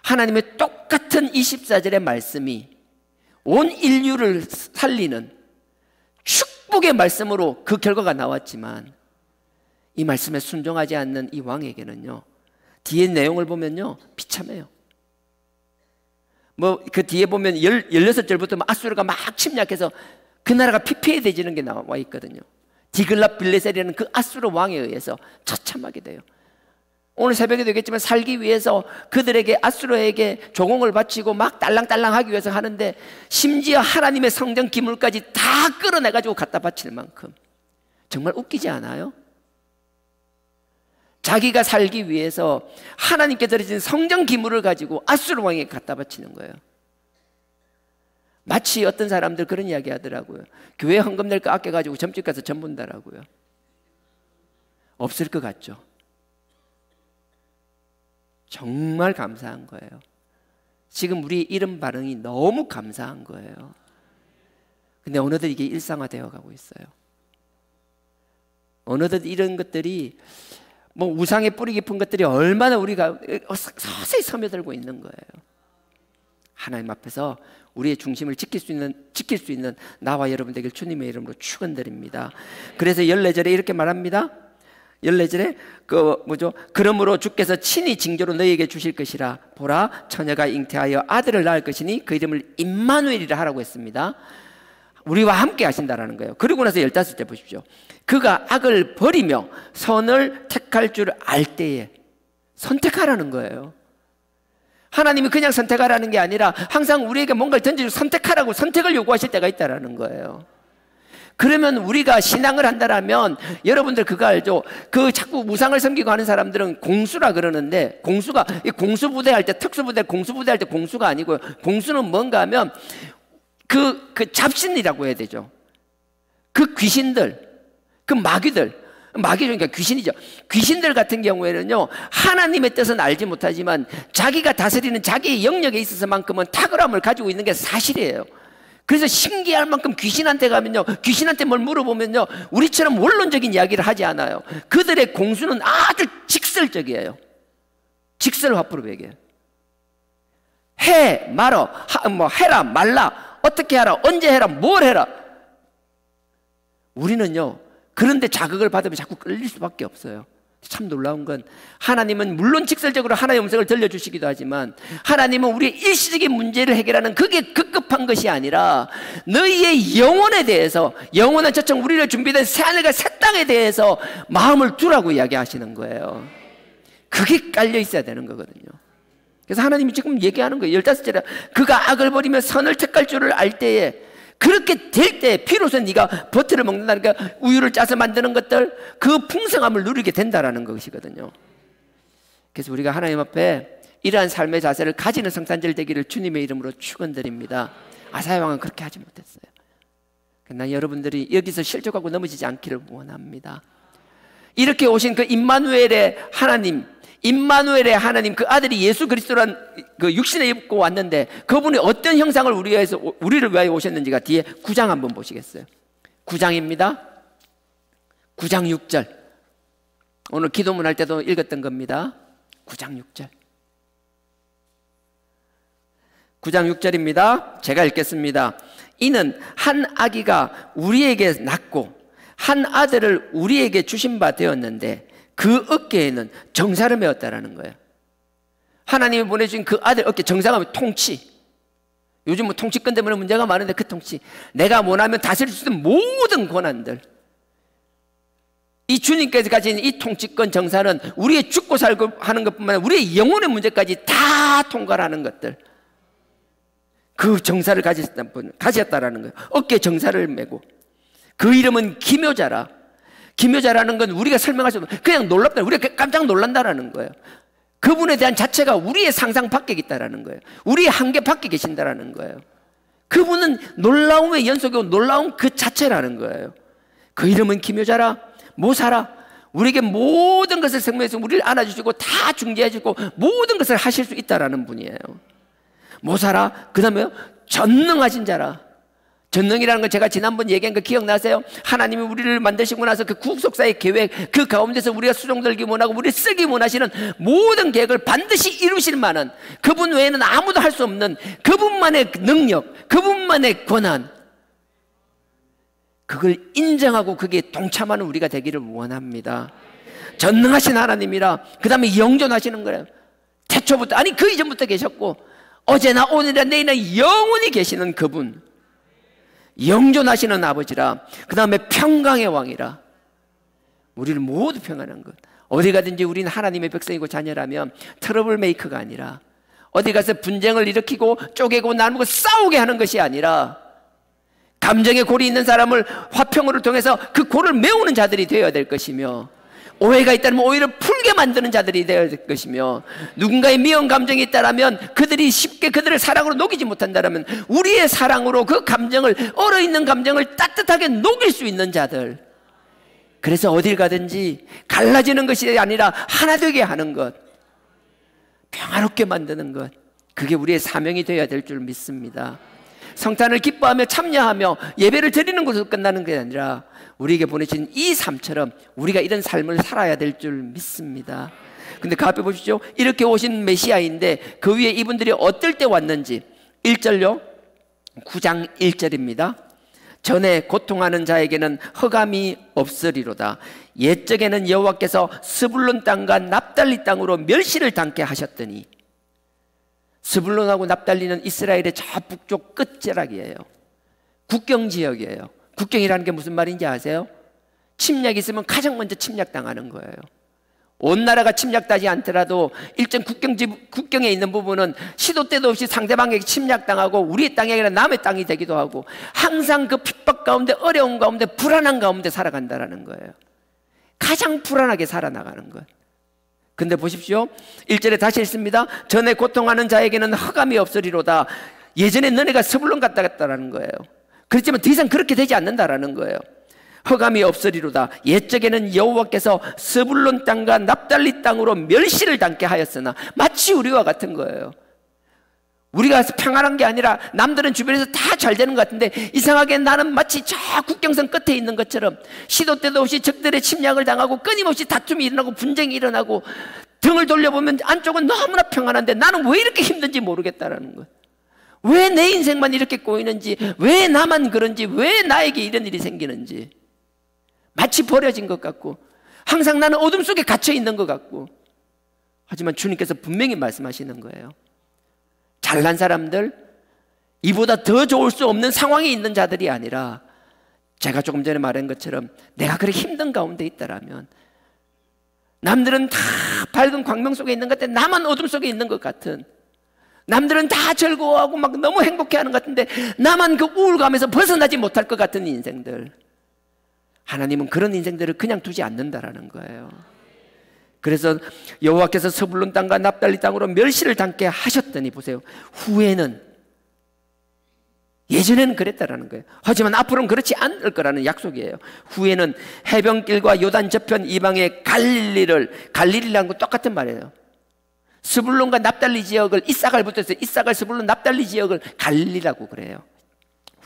하나님의 똑같은 24절의 말씀이 온 인류를 살리는 축복의 말씀으로 그 결과가 나왔지만, 이 말씀에 순종하지 않는 이 왕에게는요, 뒤에 내용을 보면요 비참해요. 그 뒤에 보면 16절부터 아수르가 막 침략해서 그 나라가 피폐해지는 게 나와 있거든요. 디글랏 빌레셀이라는 그 아수르 왕에 의해서 처참하게 돼요. 오늘 새벽에 되겠지만 살기 위해서 그들에게, 아수르에게 조공을 바치고 막 딸랑딸랑하기 위해서 하는데, 심지어 하나님의 성전 기물까지 다 끌어내가지고 갖다 바칠 만큼. 정말 웃기지 않아요? 자기가 살기 위해서 하나님께 드려진 성전 기물을 가지고 아수르 왕에게 갖다 바치는 거예요. 마치 어떤 사람들 그런 이야기 하더라고요. 교회 헌금 낼 거 아껴가지고 점집 가서 점 본다라고요. 없을 것 같죠? 정말 감사한 거예요. 지금 우리 이런 반응이 너무 감사한 거예요. 근데 어느덧 이게 일상화되어 가고 있어요. 어느덧 이런 것들이, 우상의 뿌리 깊은 것들이 얼마나 우리가 서서히 스며들고 있는 거예요. 하나님 앞에서 우리의 중심을 지킬 수 있는 나와 여러분 되길 주님의 이름으로 축원드립니다. 그래서 14절에 이렇게 말합니다. 14절에 그러므로 주께서 친히 징조로 너희에게 주실 것이라. 보라, 처녀가 잉태하여 아들을 낳을 것이니 그 이름을 임마누엘이라 하라고 했습니다. 우리와 함께 하신다라는 거예요. 그리고 나서 15절 보십시오. 그가 악을 버리며 선을 택할 줄 알 때에. 선택하라는 거예요. 하나님이 그냥 선택하라는 게 아니라 항상 우리에게 뭔가를 던져주고 선택하라고 선택을 요구하실 때가 있다라는 거예요. 그러면 우리가 신앙을 한다라면, 여러분들 그거 알죠? 자꾸 우상을 섬기고 하는 사람들은 공수라 그러는데, 공수가 공수부대 할 때, 특수부대 공수부대 할 때 공수가 아니고요. 공수는 뭔가 하면 그 잡신이라고 해야 되죠. 그 귀신들, 그 마귀들, 그러니까 귀신이죠. 귀신들 같은 경우에는요, 하나님의 뜻은 알지 못하지만 자기가 다스리는 자기의 영역에 있어서만큼은 탁월함을 가지고 있는 게 사실이에요. 그래서 신기할 만큼 귀신한테 가면요, 귀신한테 뭘 물어보면요, 우리처럼 원론적인 이야기를 하지 않아요. 그들의 공수는 아주 직설적이에요. 직설화풀이에요. 해 말어, 뭐 해라 말라, 어떻게 하라, 언제 해라, 뭘 해라. 우리는요 그런데 자극을 받으면 자꾸 끌릴 수밖에 없어요. 참 놀라운 건 하나님은 물론 직설적으로 하나님의 음성을 들려주시기도 하지만 하나님은 우리의 일시적인 문제를 해결하는 그게 급급한 것이 아니라 너희의 영혼에 대해서, 영혼은 저처럼 우리를 준비된 새하늘과 새 땅에 대해서 마음을 두라고 이야기하시는 거예요. 그게 깔려 있어야 되는 거거든요. 그래서 하나님이 지금 얘기하는 거예요. 15절에 그가 악을 버리며 선을 택할 줄을 알 때에, 그렇게 될 때 비로소 네가 버터를 먹는다니까, 우유를 짜서 만드는 것들, 그 풍성함을 누리게 된다라는 것이거든요. 그래서 우리가 하나님 앞에 이러한 삶의 자세를 가지는 성탄절 되기를 주님의 이름으로 축원드립니다. 아사야 왕은 그렇게 하지 못했어요. 난 여러분들이 여기서 실족하고 넘어지지 않기를 원합니다. 이렇게 오신 그 임마누엘의 하나님, 임마누엘의 하나님, 그 아들이 예수 그리스도란 그 육신에 입고 왔는데 그분이 어떤 형상을 우리를 위하여 오셨는지가 뒤에 9장 한번 보시겠어요? 9장입니다. 9장 6절. 오늘 기도문 할 때도 읽었던 겁니다. 9장 6절. 9장 6절입니다. 제가 읽겠습니다. 이는 한 아기가 우리에게 낳고 한 아들을 우리에게 주신 바 되었는데 그 어깨에는 정사를 메었다라는 거예요. 하나님이 보내주신 그 아들 어깨, 정사가 통치. 요즘 뭐 통치권 때문에 문제가 많은데 그 통치, 내가 원하면 다스릴 수 있는 모든 권한들, 이 주님께서 가진 이 통치권 정사는 우리의 죽고 살고 하는 것뿐만 아니라 우리의 영혼의 문제까지 다 통과하는 것들, 그 정사를 가졌다라는 거예요. 어깨에 정사를 메고. 그 이름은 기묘자라. 기묘자라는 건 우리가 설명할 수 없는, 그냥 놀랍다, 우리가 깜짝 놀란다라는 거예요. 그분에 대한 자체가 우리의 상상 밖에 있다라는 거예요. 우리의 한계 밖에 계신다라는 거예요. 그분은 놀라움의 연속이고 놀라운 그 자체라는 거예요. 그 이름은 기묘자라. 모사라. 우리에게 모든 것을 성명해서 우리를 안아주시고 다 중재해주고 모든 것을 하실 수 있다라는 분이에요. 모사라. 그 다음에 전능하신 자라. 전능이라는 건 제가 지난번 얘기한 거 기억나세요? 하나님이 우리를 만드시고 나서 그 구속사의 계획, 그 가운데서 우리가 수종들기 원하고 우리 쓰기 원하시는 모든 계획을 반드시 이루실 만한, 그분 외에는 아무도 할 수 없는 그분만의 능력, 그분만의 권한, 그걸 인정하고 그게 동참하는 우리가 되기를 원합니다. 전능하신 하나님이라. 그 다음에 영존하시는 거예요. 태초부터, 아니 그 이전부터 계셨고 어제나 오늘이나 내일이나 영원히 계시는 그분, 영존하시는 아버지라. 그 다음에 평강의 왕이라. 우리를 모두 평안한 것. 어디 가든지 우리는 하나님의 백성이고 자녀라면 트러블 메이커가 아니라, 어디 가서 분쟁을 일으키고 쪼개고 나누고 싸우게 하는 것이 아니라, 감정의 골이 있는 사람을 화평으로 통해서 그 골을 메우는 자들이 되어야 될 것이며, 오해가 있다면 오해를 풀게 만드는 자들이 되어야 될 것이며, 누군가의 미운 감정이 있다면 그들이 쉽게 그들을 사랑으로 녹이지 못한다면 우리의 사랑으로 그 감정을, 얼어있는 감정을 따뜻하게 녹일 수 있는 자들. 그래서 어딜 가든지 갈라지는 것이 아니라 하나 되게 하는 것, 평화롭게 만드는 것, 그게 우리의 사명이 되어야 될 줄 믿습니다. 성탄을 기뻐하며 참여하며 예배를 드리는 것으로 끝나는 게 아니라 우리에게 보내신 이 삶처럼 우리가 이런 삶을 살아야 될 줄 믿습니다. 근데 그 앞에 보십시오. 이렇게 오신 메시아인데 그 위에 이분들이 어떨 때 왔는지 1절요. 9장 1절입니다. 전에 고통하는 자에게는 흑암이 없으리로다. 옛적에는 여호와께서 스불론 땅과 납달리 땅으로 멸시를 당케 하셨더니. 스불론하고 납달리는 이스라엘의 저 북쪽 끝자락이에요. 국경지역이에요. 국경이라는 게 무슨 말인지 아세요? 침략이 있으면 가장 먼저 침략당하는 거예요. 온 나라가 침략하지 않더라도 일정 국경에 있는 부분은 시도 때도 없이 상대방에게 침략당하고 우리의 땅이 아니라 남의 땅이 되기도 하고, 항상 그 핍박 가운데, 어려움 가운데, 불안한 가운데 살아간다는 거예요. 가장 불안하게 살아나가는 것. 근데 보십시오. 1절에 다시 읽습니다. 전에 고통하는 자에게는 흑암이 없으리로다. 예전에 너네가 스불론 같다라는 거예요. 그렇지만 더 이상 그렇게 되지 않는다라는 거예요. 흑암이 없으리로다. 옛적에는 여호와께서 스불론 땅과 납달리 땅으로 멸시를 당케 하였으나, 마치 우리와 같은 거예요. 우리가 평안한 게 아니라 남들은 주변에서 다 잘 되는 것 같은데 이상하게 나는 마치 저 국경선 끝에 있는 것처럼 시도 때도 없이 적들의 침략을 당하고 끊임없이 다툼이 일어나고 분쟁이 일어나고 등을 돌려보면 안쪽은 너무나 평안한데 나는 왜 이렇게 힘든지 모르겠다라는 거예요. 왜 내 인생만 이렇게 꼬이는지, 왜 나만 그런지, 왜 나에게 이런 일이 생기는지, 마치 버려진 것 같고 항상 나는 어둠 속에 갇혀 있는 것 같고. 하지만 주님께서 분명히 말씀하시는 거예요. 잘난 사람들, 이보다 더 좋을 수 없는 상황에 있는 자들이 아니라, 제가 조금 전에 말한 것처럼 내가 그렇게 힘든 가운데 있다라면, 남들은 다 밝은 광명 속에 있는 것 같은데 나만 어둠 속에 있는 것 같은, 남들은 다 즐거워하고 막 너무 행복해하는 것 같은데 나만 그 우울감에서 벗어나지 못할 것 같은 인생들, 하나님은 그런 인생들을 그냥 두지 않는다라는 거예요. 그래서 여호와께서 스불론 땅과 납달리 땅으로 멸시를 당케 하셨더니, 보세요, 후에는, 예전에는 그랬다라는 거예요. 하지만 앞으로는 그렇지 않을 거라는 약속이에요. 후에는 해변길과 요단 저편 이방의 갈릴리를, 갈릴리라는 건 똑같은 말이에요. 스불론과 납달리 지역을, 이사갈 붙어서 이사갈, 스불론, 납달리 지역을 갈릴리라고 그래요.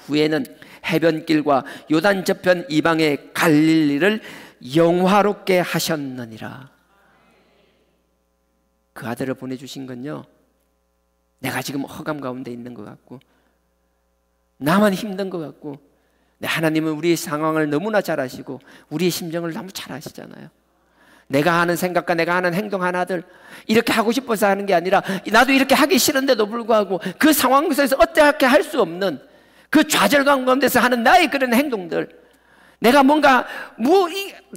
후에는 해변길과 요단 저편 이방의 갈릴리를 영화롭게 하셨느니라. 그 아들을 보내주신 건요, 내가 지금 허감 가운데 있는 것 같고 나만 힘든 것 같고, 하나님은 우리의 상황을 너무나 잘 아시고 우리의 심정을 너무 잘 아시잖아요. 내가 하는 생각과 내가 하는 행동 하나들, 이렇게 하고 싶어서 하는 게 아니라 나도 이렇게 하기 싫은데도 불구하고 그 상황 속에서 어떻게 할 수 없는 그 좌절감 가운데서 하는 나의 그런 행동들, 내가 뭔가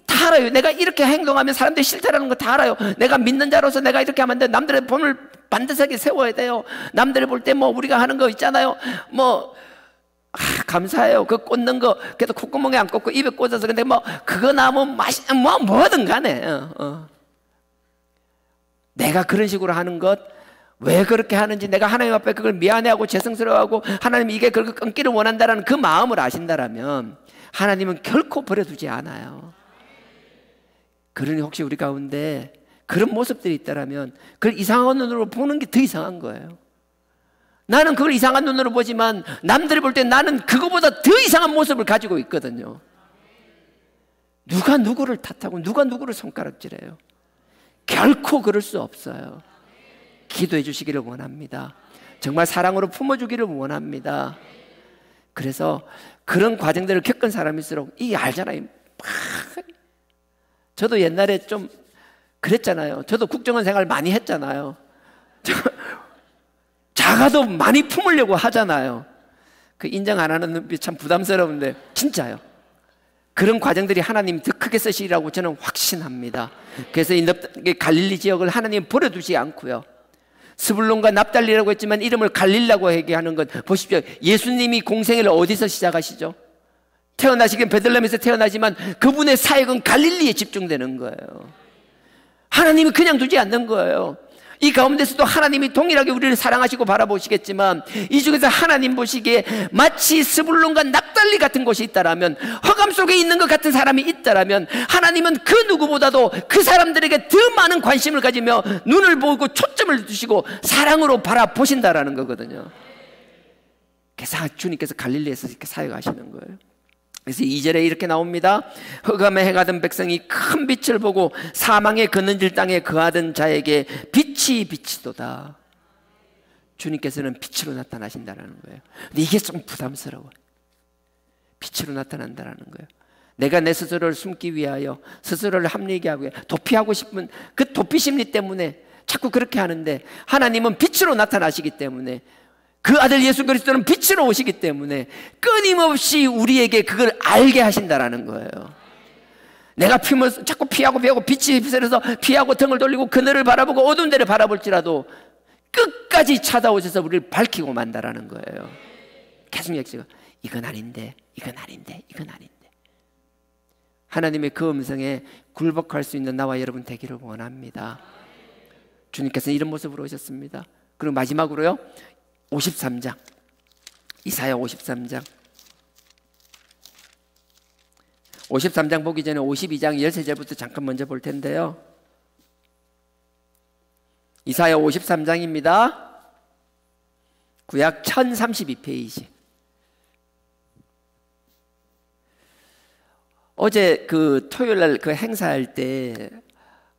다 알아요. 내가 이렇게 행동하면 사람들이 싫다라는 거 다 알아요. 내가 믿는 자로서 내가 이렇게 하면 안 돼. 남들의 본을 반듯하게 세워야 돼요. 남들을 볼 때 뭐 우리가 하는 거 있잖아요. 감사해요. 그 꽂는 거 그래도 콧구멍에 안 꽂고 입에 꽂아서, 근데 그거 나면 뭐든 간에 내가 그런 식으로 하는 것, 왜 그렇게 하는지 내가 하나님 앞에 그걸 미안해하고 죄송스러워하고 하나님이 이게 그렇게 끊기를 원한다라는 그 마음을 아신다라면 하나님은 결코 버려두지 않아요. 그러니 혹시 우리 가운데 그런 모습들이 있다라면 그걸 이상한 눈으로 보는 게 더 이상한 거예요. 나는 그걸 이상한 눈으로 보지만 남들이 볼 때 나는 그거보다 더 이상한 모습을 가지고 있거든요. 누가 누구를 탓하고 누가 누구를 손가락질해요? 결코 그럴 수 없어요. 기도해 주시기를 원합니다. 정말 사랑으로 품어주기를 원합니다. 그래서 그런 과정들을 겪은 사람일수록 이게 알잖아요. 저도 옛날에 좀 그랬잖아요. 저도 국정원 생활 많이 했잖아요. 작아도 많이 품으려고 하잖아요. 그 인정 안 하는 눈빛 참 부담스러운데 진짜요. 그런 과정들이 하나님 더 크게 쓰시리라고 저는 확신합니다. 그래서 이 갈릴리 지역을 하나님 버려두지 않고요, 스불론과 납달리라고 했지만 이름을 갈릴라고 얘기하는 건, 보십시오. 예수님이 공생애를 어디서 시작하시죠? 태어나시긴 베들레헴에서 태어나지만 그분의 사역은 갈릴리에 집중되는 거예요. 하나님이 그냥 두지 않는 거예요. 이 가운데서도 하나님이 동일하게 우리를 사랑하시고 바라보시겠지만 이 중에서 하나님 보시기에 마치 스불론과 납달리 같은 곳이 있다라면, 허감 속에 있는 것 같은 사람이 있다라면 하나님은 그 누구보다도 그 사람들에게 더 많은 관심을 가지며 눈을 보고 초점을 두시고 사랑으로 바라보신다라는 거거든요. 그래서 주님께서 갈릴리에서 이렇게 사역하시는 거예요. 그래서 2절에 이렇게 나옵니다. 흑암에 행하던 백성이 큰 빛을 보고 사망의 그늘질 땅에 거하던 자에게 빛이 비치도다. 주님께서는 빛으로 나타나신다는 거예요. 근데 이게 좀 부담스러워요. 빛으로 나타난다는 거예요. 내가 내 스스로를 숨기 위하여 스스로를 합리하게 하고 도피하고 싶은 그 도피 심리 때문에 자꾸 그렇게 하는데, 하나님은 빛으로 나타나시기 때문에, 그 아들 예수 그리스도는 빛으로 오시기 때문에 끊임없이 우리에게 그걸 알게 하신다라는 거예요. 내가 자꾸 피하고 빛이 휩쓸어서 피하고 등을 돌리고 그늘을 바라보고 어두운 데를 바라볼지라도 끝까지 찾아오셔서 우리를 밝히고 만다라는 거예요. 계속 얘기해요. 이건 아닌데, 이건 아닌데, 이건 아닌데. 하나님의 그 음성에 굴복할 수 있는 나와 여러분 되기를 원합니다. 주님께서는 이런 모습으로 오셨습니다. 그리고 마지막으로요, 53장, 이사야 53장. 53장 보기 전에 52장 13절부터 잠깐 먼저 볼 텐데요. 이사야 53장입니다. 구약 1032페이지. 어제 그 토요일 날 그 행사할 때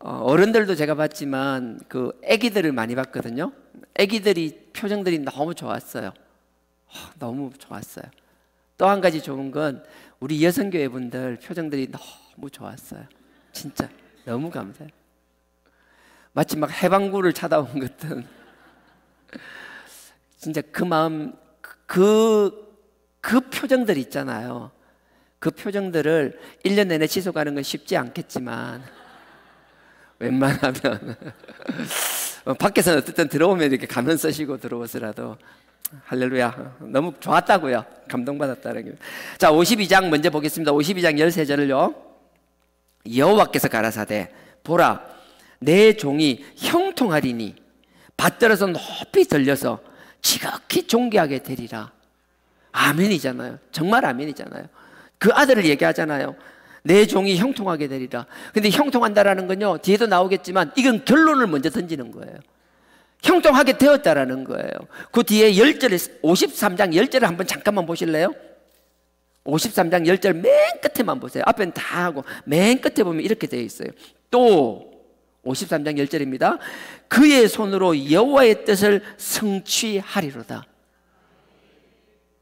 어른들도 제가 봤지만 그 아기들을 많이 봤거든요. 아기들이 표정들이 너무 좋았어요. 너무 좋았어요. 또 한 가지 좋은 건 우리 여성교회 분들 표정들이 너무 좋았어요. 진짜 너무 감사해요. 마치 막 해방구를 찾아온 것 같은 진짜 그 마음, 그 표정들 있잖아요. 그 표정들을 1년 내내 지속하는 건 쉽지 않겠지만 웬만하면 밖에서는 어쨌든 들어오면 이렇게 가면 쓰시고 들어오시라도 할렐루야, 너무 좋았다고요. 감동받았다는 게. 자, 52장 먼저 보겠습니다. 52장 13절을요. 여호와께서 가라사대 보라 내 종이 형통하리니 받들어서 높이 들려서 지극히 존귀하게 되리라. 아멘이잖아요. 정말 아멘이잖아요. 그 아들을 얘기하잖아요. 내 종이 형통하게 되리라. 근데 형통한다라는 건요, 뒤에도 나오겠지만 이건 결론을 먼저 던지는 거예요. 형통하게 되었다라는 거예요. 그 뒤에 10절에 53장 10절을 한번 잠깐만 보실래요? 53장 10절 맨 끝에만 보세요. 앞에는 다 하고 맨 끝에 보면 이렇게 되어 있어요. 또 53장 10절입니다. 그의 손으로 여호와의 뜻을 성취하리로다.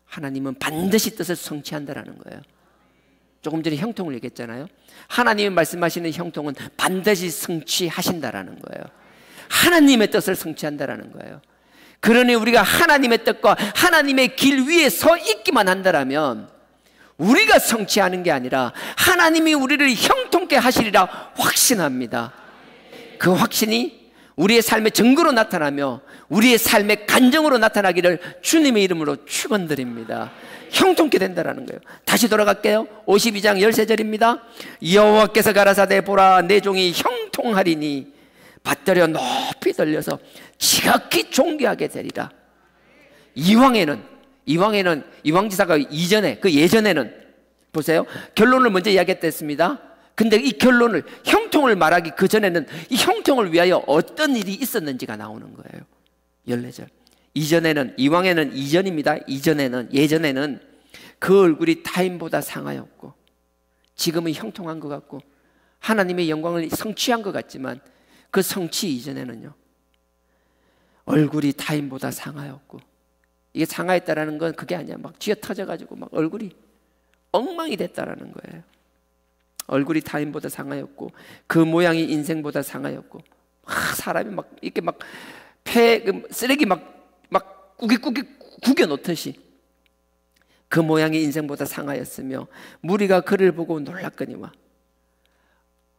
하나님은 반드시 뜻을 성취한다라는 거예요. 조금 전에 형통을 얘기했잖아요. 하나님이 말씀하시는 형통은 반드시 성취하신다라는 거예요. 하나님의 뜻을 성취한다라는 거예요. 그러니 우리가 하나님의 뜻과 하나님의 길 위에 서 있기만 한다라면 우리가 성취하는 게 아니라 하나님이 우리를 형통케 하시리라 확신합니다. 그 확신이 우리의 삶의 증거로 나타나며 우리의 삶의 간증으로 나타나기를 주님의 이름으로 축원드립니다. 형통케 된다라는 거예요. 다시 돌아갈게요. 52장 13절입니다. 여호와께서 가라사대 보라 내 종이 형통하리니 받들여 높이 들려서 지극히 존귀하게 되리라. 이왕에는 이왕지사가 이전에 그 예전에는 보세요. 결론을 먼저 이야기했습니다. 근데 이 결론을 형통을 말하기 그 전에는 이 형통을 위하여 어떤 일이 있었는지가 나오는 거예요. 14절. 이왕에는 이전입니다. 예전에는 그 얼굴이 타인보다 상하였고 지금은 형통한 것 같고 하나님의 영광을 성취한 것 같지만 그 성취 이전에는요 얼굴이 타인보다 상하였고, 이게 상하였다라는 건 그게 아니야. 막 쥐어 터져가지고 막 얼굴이 엉망이 됐다라는 거예요. 얼굴이 타인보다 상하였고 그 모양이 인생보다 상하였고 사람이 막 이렇게 막 쓰레기 막 꾸깃꾸깃 구겨 놓듯이 그 모양이 인생보다 상하였으며 무리가 그를 보고 놀랐거니와.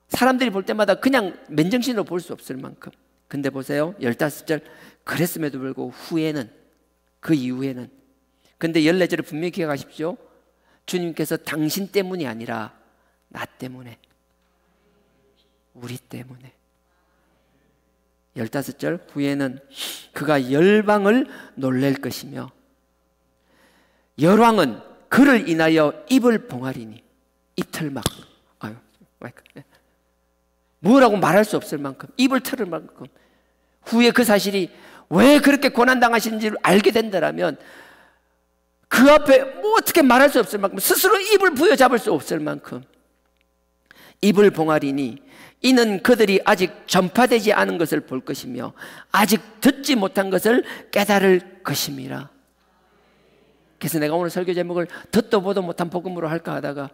사람들이 볼 때마다 그냥 맨정신으로 볼 수 없을 만큼. 근데 보세요 15절. 그랬음에도 불구하고 후에는, 그 이후에는, 근데 14절을 분명히 기억하십시오. 주님께서 당신 때문이 아니라 나 때문에, 우리 때문에. 15절 후에는 그가 열방을 놀랄 것이며 열왕은 그를 인하여 입을 봉하리니. 입틀막, 뭐라고 말할 수 없을 만큼, 입을 틀을 만큼. 후에 그 사실이 왜 그렇게 고난당하신지를 알게 된다면 그 앞에 뭐 어떻게 말할 수 없을 만큼, 스스로 입을 부여잡을 수 없을 만큼 입을 봉하리니 이는 그들이 아직 전파되지 않은 것을 볼 것이며 아직 듣지 못한 것을 깨달을 것임이라. 그래서 내가 오늘 설교 제목을 듣도 보도 못한 복음으로 할까 하다가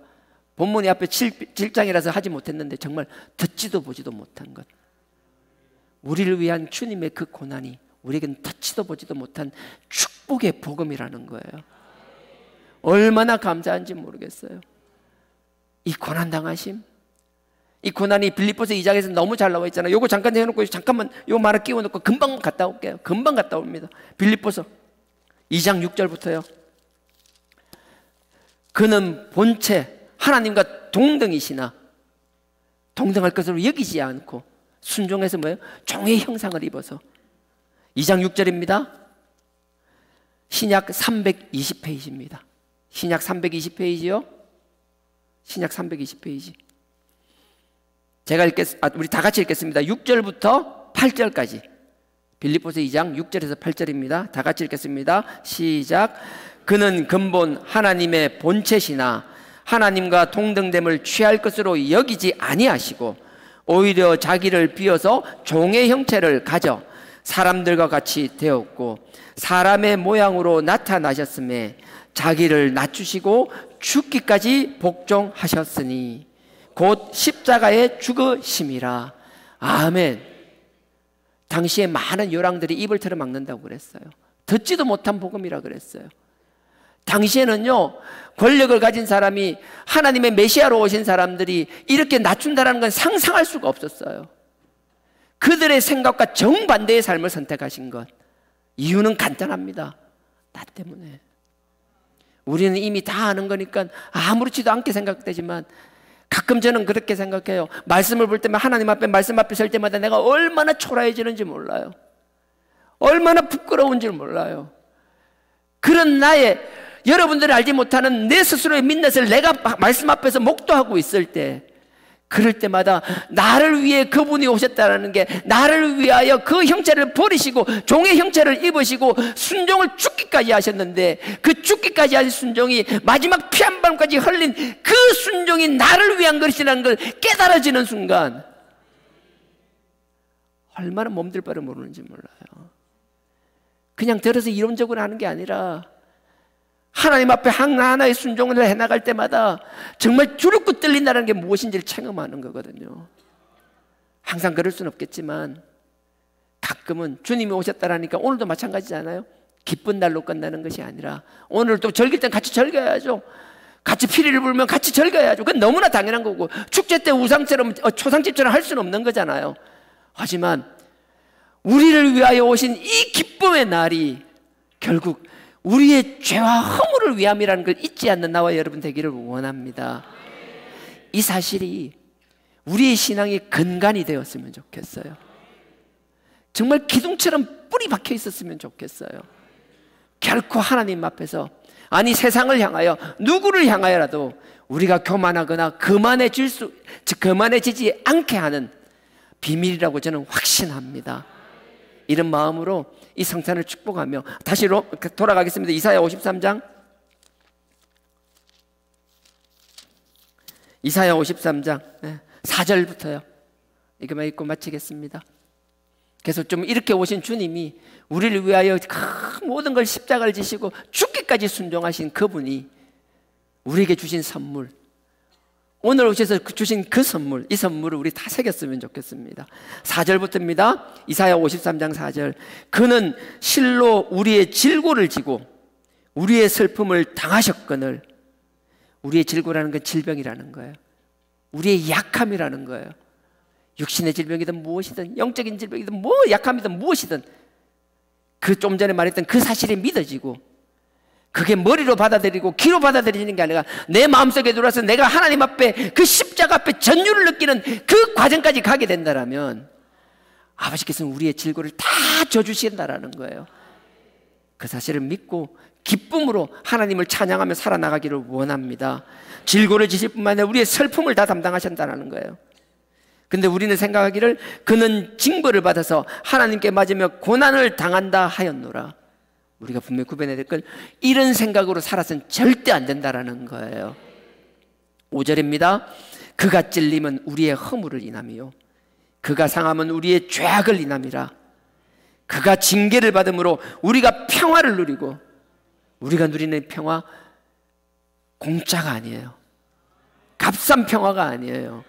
본문이 앞에 7장이라서 하지 못했는데 정말 듣지도 보지도 못한 것, 우리를 위한 주님의 그 고난이 우리에겐 듣지도 보지도 못한 축복의 복음이라는 거예요. 얼마나 감사한지 모르겠어요. 이 고난당하심, 이 고난이 빌립보서 2장에서 너무 잘 나와 있잖아요. 요거 잠깐 해놓고 잠깐만 요 말을 끼워놓고 금방 갔다 올게요. 금방 갔다 옵니다. 빌립보서 2장 6절부터요. 그는 본체 하나님과 동등이시나 동등할 것으로 여기지 않고 순종해서 뭐예요? 종의 형상을 입어서. 2장 6절입니다. 신약 320페이지입니다. 신약 320페이지요. 신약 320페이지. 제가 우리 다 같이 읽겠습니다. 6절부터 8절까지. 빌립보서 2장 6절에서 8절입니다. 다 같이 읽겠습니다. 시작. 그는 근본 하나님의 본체시나 하나님과 동등됨을 취할 것으로 여기지 아니하시고 오히려 자기를 비워서 종의 형체를 가져 사람들과 같이 되었고 사람의 모양으로 나타나셨음에 자기를 낮추시고 죽기까지 복종하셨으니 곧 십자가에 죽으심이라. 아멘. 당시에 많은 요랑들이 입을 틀어막는다고 그랬어요. 듣지도 못한 복음이라 그랬어요. 당시에는요, 권력을 가진 사람이 하나님의 메시아로 오신 사람들이 이렇게 낮춘다는 건 상상할 수가 없었어요. 그들의 생각과 정반대의 삶을 선택하신 것. 이유는 간단합니다. 나 때문에. 우리는 이미 다 아는 거니까 아무렇지도 않게 생각되지만 가끔 저는 그렇게 생각해요. 말씀을 볼 때면 하나님 앞에 말씀 앞에 설 때마다 내가 얼마나 초라해지는지 몰라요. 얼마나 부끄러운지 몰라요. 그런 나의 여러분들이 알지 못하는 내 스스로의 민낯을 내가 말씀 앞에서 목도하고 있을 때 그럴 때마다 나를 위해 그분이 오셨다는 게 나를 위하여 그 형체를 버리시고 종의 형체를 입으시고 순종을 죽기까지 하셨는데 그 죽기까지 하신 순종이 마지막 피 한 방울까지 흘린 그 순종이 나를 위한 것이라는 걸 깨달아지는 순간 얼마나 몸둘 바를 모르는지 몰라요. 그냥 들어서 이론적으로 하는 게 아니라 하나님 앞에 하나하나의 순종을 해나갈 때마다 정말 주눅고 떨린다는 게 무엇인지를 체험하는 거거든요. 항상 그럴 수는 없겠지만 가끔은 주님이 오셨다라니까 오늘도 마찬가지잖아요. 기쁜 날로 끝나는 것이 아니라 오늘 또 즐길 땐 같이 즐겨야죠. 같이 피리를 불면 같이 즐겨야죠. 그건 너무나 당연한 거고 축제 때 우상처럼 초상집처럼 할 수는 없는 거잖아요. 하지만 우리를 위하여 오신 이 기쁨의 날이 결국 우리의 죄와 허물을 위함이라는 걸 잊지 않는 나와 여러분 되기를 원합니다. 이 사실이 우리의 신앙의 근간이 되었으면 좋겠어요. 정말 기둥처럼 뿌리 박혀 있었으면 좋겠어요. 결코 하나님 앞에서 아니 세상을 향하여 누구를 향하여라도 우리가 교만하거나 거만해지지 않게 하는 비밀이라고 저는 확신합니다. 이런 마음으로 이 성찬을 축복하며 다시 돌아가겠습니다. 이사야 53장 이사야 53장 4절부터요. 이거만 읽고 마치겠습니다. 그래서 좀 이렇게 오신 주님이 우리를 위하여 그 모든 걸 십자가를 지시고 죽기까지 순종하신 그분이 우리에게 주신 선물, 오늘 오셔서 주신 그 선물, 이 선물을 우리 다 새겼으면 좋겠습니다. 4절부터입니다. 이사야 53장 4절. 그는 실로 우리의 질고를 지고 우리의 슬픔을 당하셨거늘. 우리의 질고라는 건 질병이라는 거예요. 우리의 약함이라는 거예요. 육신의 질병이든 무엇이든 영적인 질병이든 뭐 약함이든 무엇이든 그 좀 전에 말했던 그 사실이 믿어지고 그게 머리로 받아들이고 귀로 받아들이는 게 아니라 내 마음속에 들어와서 내가 하나님 앞에 그 십자가 앞에 전율을 느끼는 그 과정까지 가게 된다면 아버지께서는 우리의 질고를 다 져주신다라는 거예요. 그 사실을 믿고 기쁨으로 하나님을 찬양하며 살아나가기를 원합니다. 질고를 지실 뿐만 아니라 우리의 슬픔을 다 담당하신다는 거예요. 근데 우리는 생각하기를 그는 징벌을 받아서 하나님께 맞으며 고난을 당한다 하였노라. 우리가 분명히 구별해야 될 건 이런 생각으로 살아서는 절대 안 된다라는 거예요. 5절입니다. 그가 찔림은 우리의 허물을 인함이요 그가 상함은 우리의 죄악을 인함이라. 그가 징계를 받음으로 우리가 평화를 누리고 우리가 누리는 평화 공짜가 아니에요. 값싼 평화가 아니에요.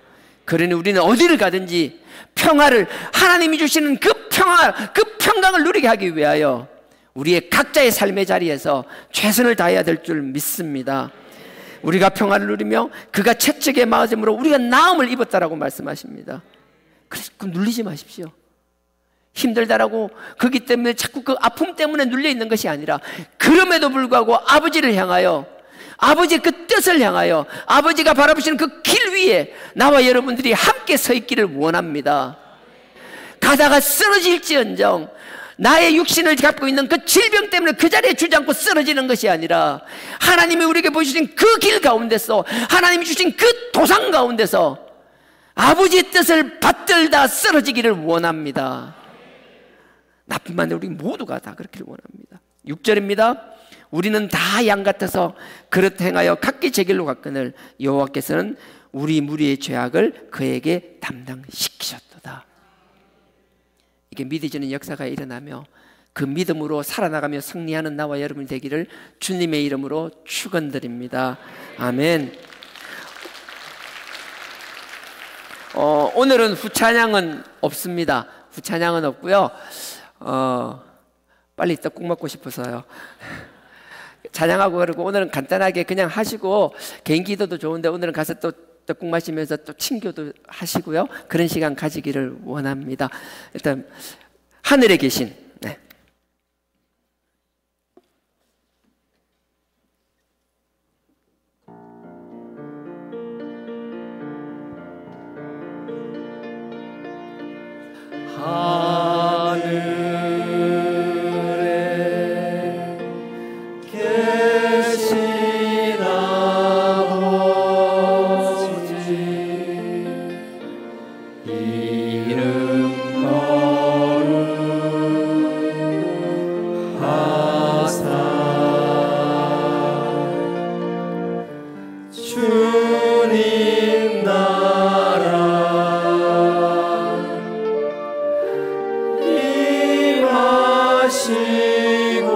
그러니 우리는 어디를 가든지 평화를 하나님이 주시는 그 평화, 그 평강을 누리게 하기 위하여 우리의 각자의 삶의 자리에서 최선을 다해야 될 줄 믿습니다. 우리가 평화를 누리며 그가 채찍에 맞음으로 우리가 나음을 입었다라고 말씀하십니다. 그래서 눌리지 마십시오. 힘들다라고 그기 때문에 자꾸 그 아픔 때문에 눌려 있는 것이 아니라 그럼에도 불구하고 아버지를 향하여 아버지의 그 뜻을 향하여 아버지가 바라보시는 그 길 위에 나와 여러분들이 함께 서 있기를 원합니다. 가다가 쓰러질지언정 나의 육신을 갖고 있는 그 질병 때문에 그 자리에 주지 않고 쓰러지는 것이 아니라 하나님이 우리에게 보여주신 그 길 가운데서 하나님이 주신 그 도상 가운데서 아버지의 뜻을 받들다 쓰러지기를 원합니다. 나뿐만 아니라 우리 모두가 다 그렇기를 원합니다. 6절입니다. 우리는 다 양 같아서 그릇 행하여 각기 제 길로 갔거늘 여호와께서는 우리 무리의 죄악을 그에게 담당시키셨도다. 이게 믿어지는 역사가 일어나며 그 믿음으로 살아나가며 승리하는 나와 여러분이 되기를 주님의 이름으로 축원드립니다. 아멘. 오늘은 후찬양은 없습니다. 후찬양은 없고요. 빨리 떡국 먹고 싶어서요. 찬양하고 그러고 오늘은 간단하게 그냥 하시고 개인 기도도 좋은데 오늘은 가서 또 떡국 마시면서 또 친교도 하시고요. 그런 시간 가지기를 원합니다. 일단 하늘에 계신 하늘에 계신 아버지 이름 거룩하사 주님 나라 하시고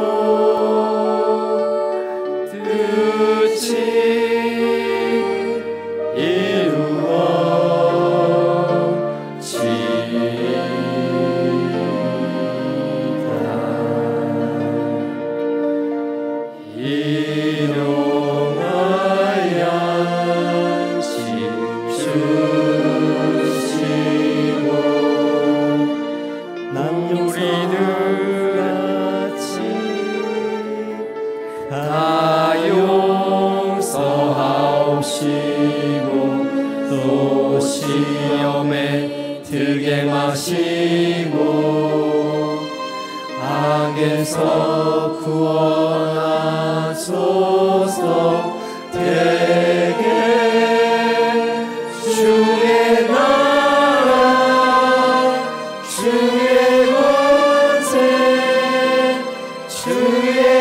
뜻이 이루어지다. 일용할 양식 주시고 우리들 다 용서하옵시고 또 시험에 들게 마시고 악에서 구원하소서. 대개 주의 나라 주의 권세 주의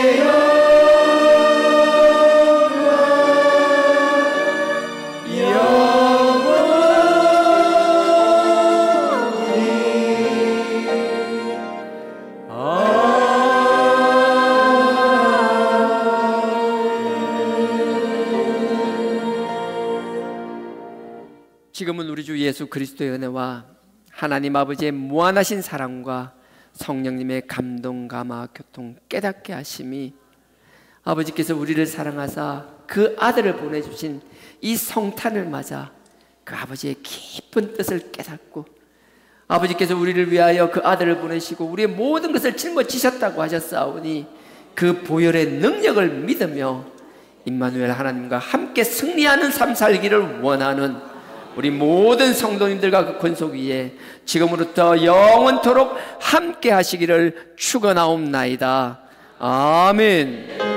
지금은 우리 주 예수 그리스도의 은혜와 하나님 아버지의 무한하신 사랑과 성령님의 감동, 감화, 교통, 깨닫게 하심이 아버지께서 우리를 사랑하사 그 아들을 보내주신 이 성탄을 맞아 그 아버지의 깊은 뜻을 깨닫고 아버지께서 우리를 위하여 그 아들을 보내시고 우리의 모든 것을 짊어지셨다고 하셨사오니 그 보혈의 능력을 믿으며 임마누엘 하나님과 함께 승리하는 삶 살기를 원하는 우리 모든 성도님들과 그 권속 위에 지금으로부터 영원토록 함께 하시기를 축원하옵나이다. 아멘.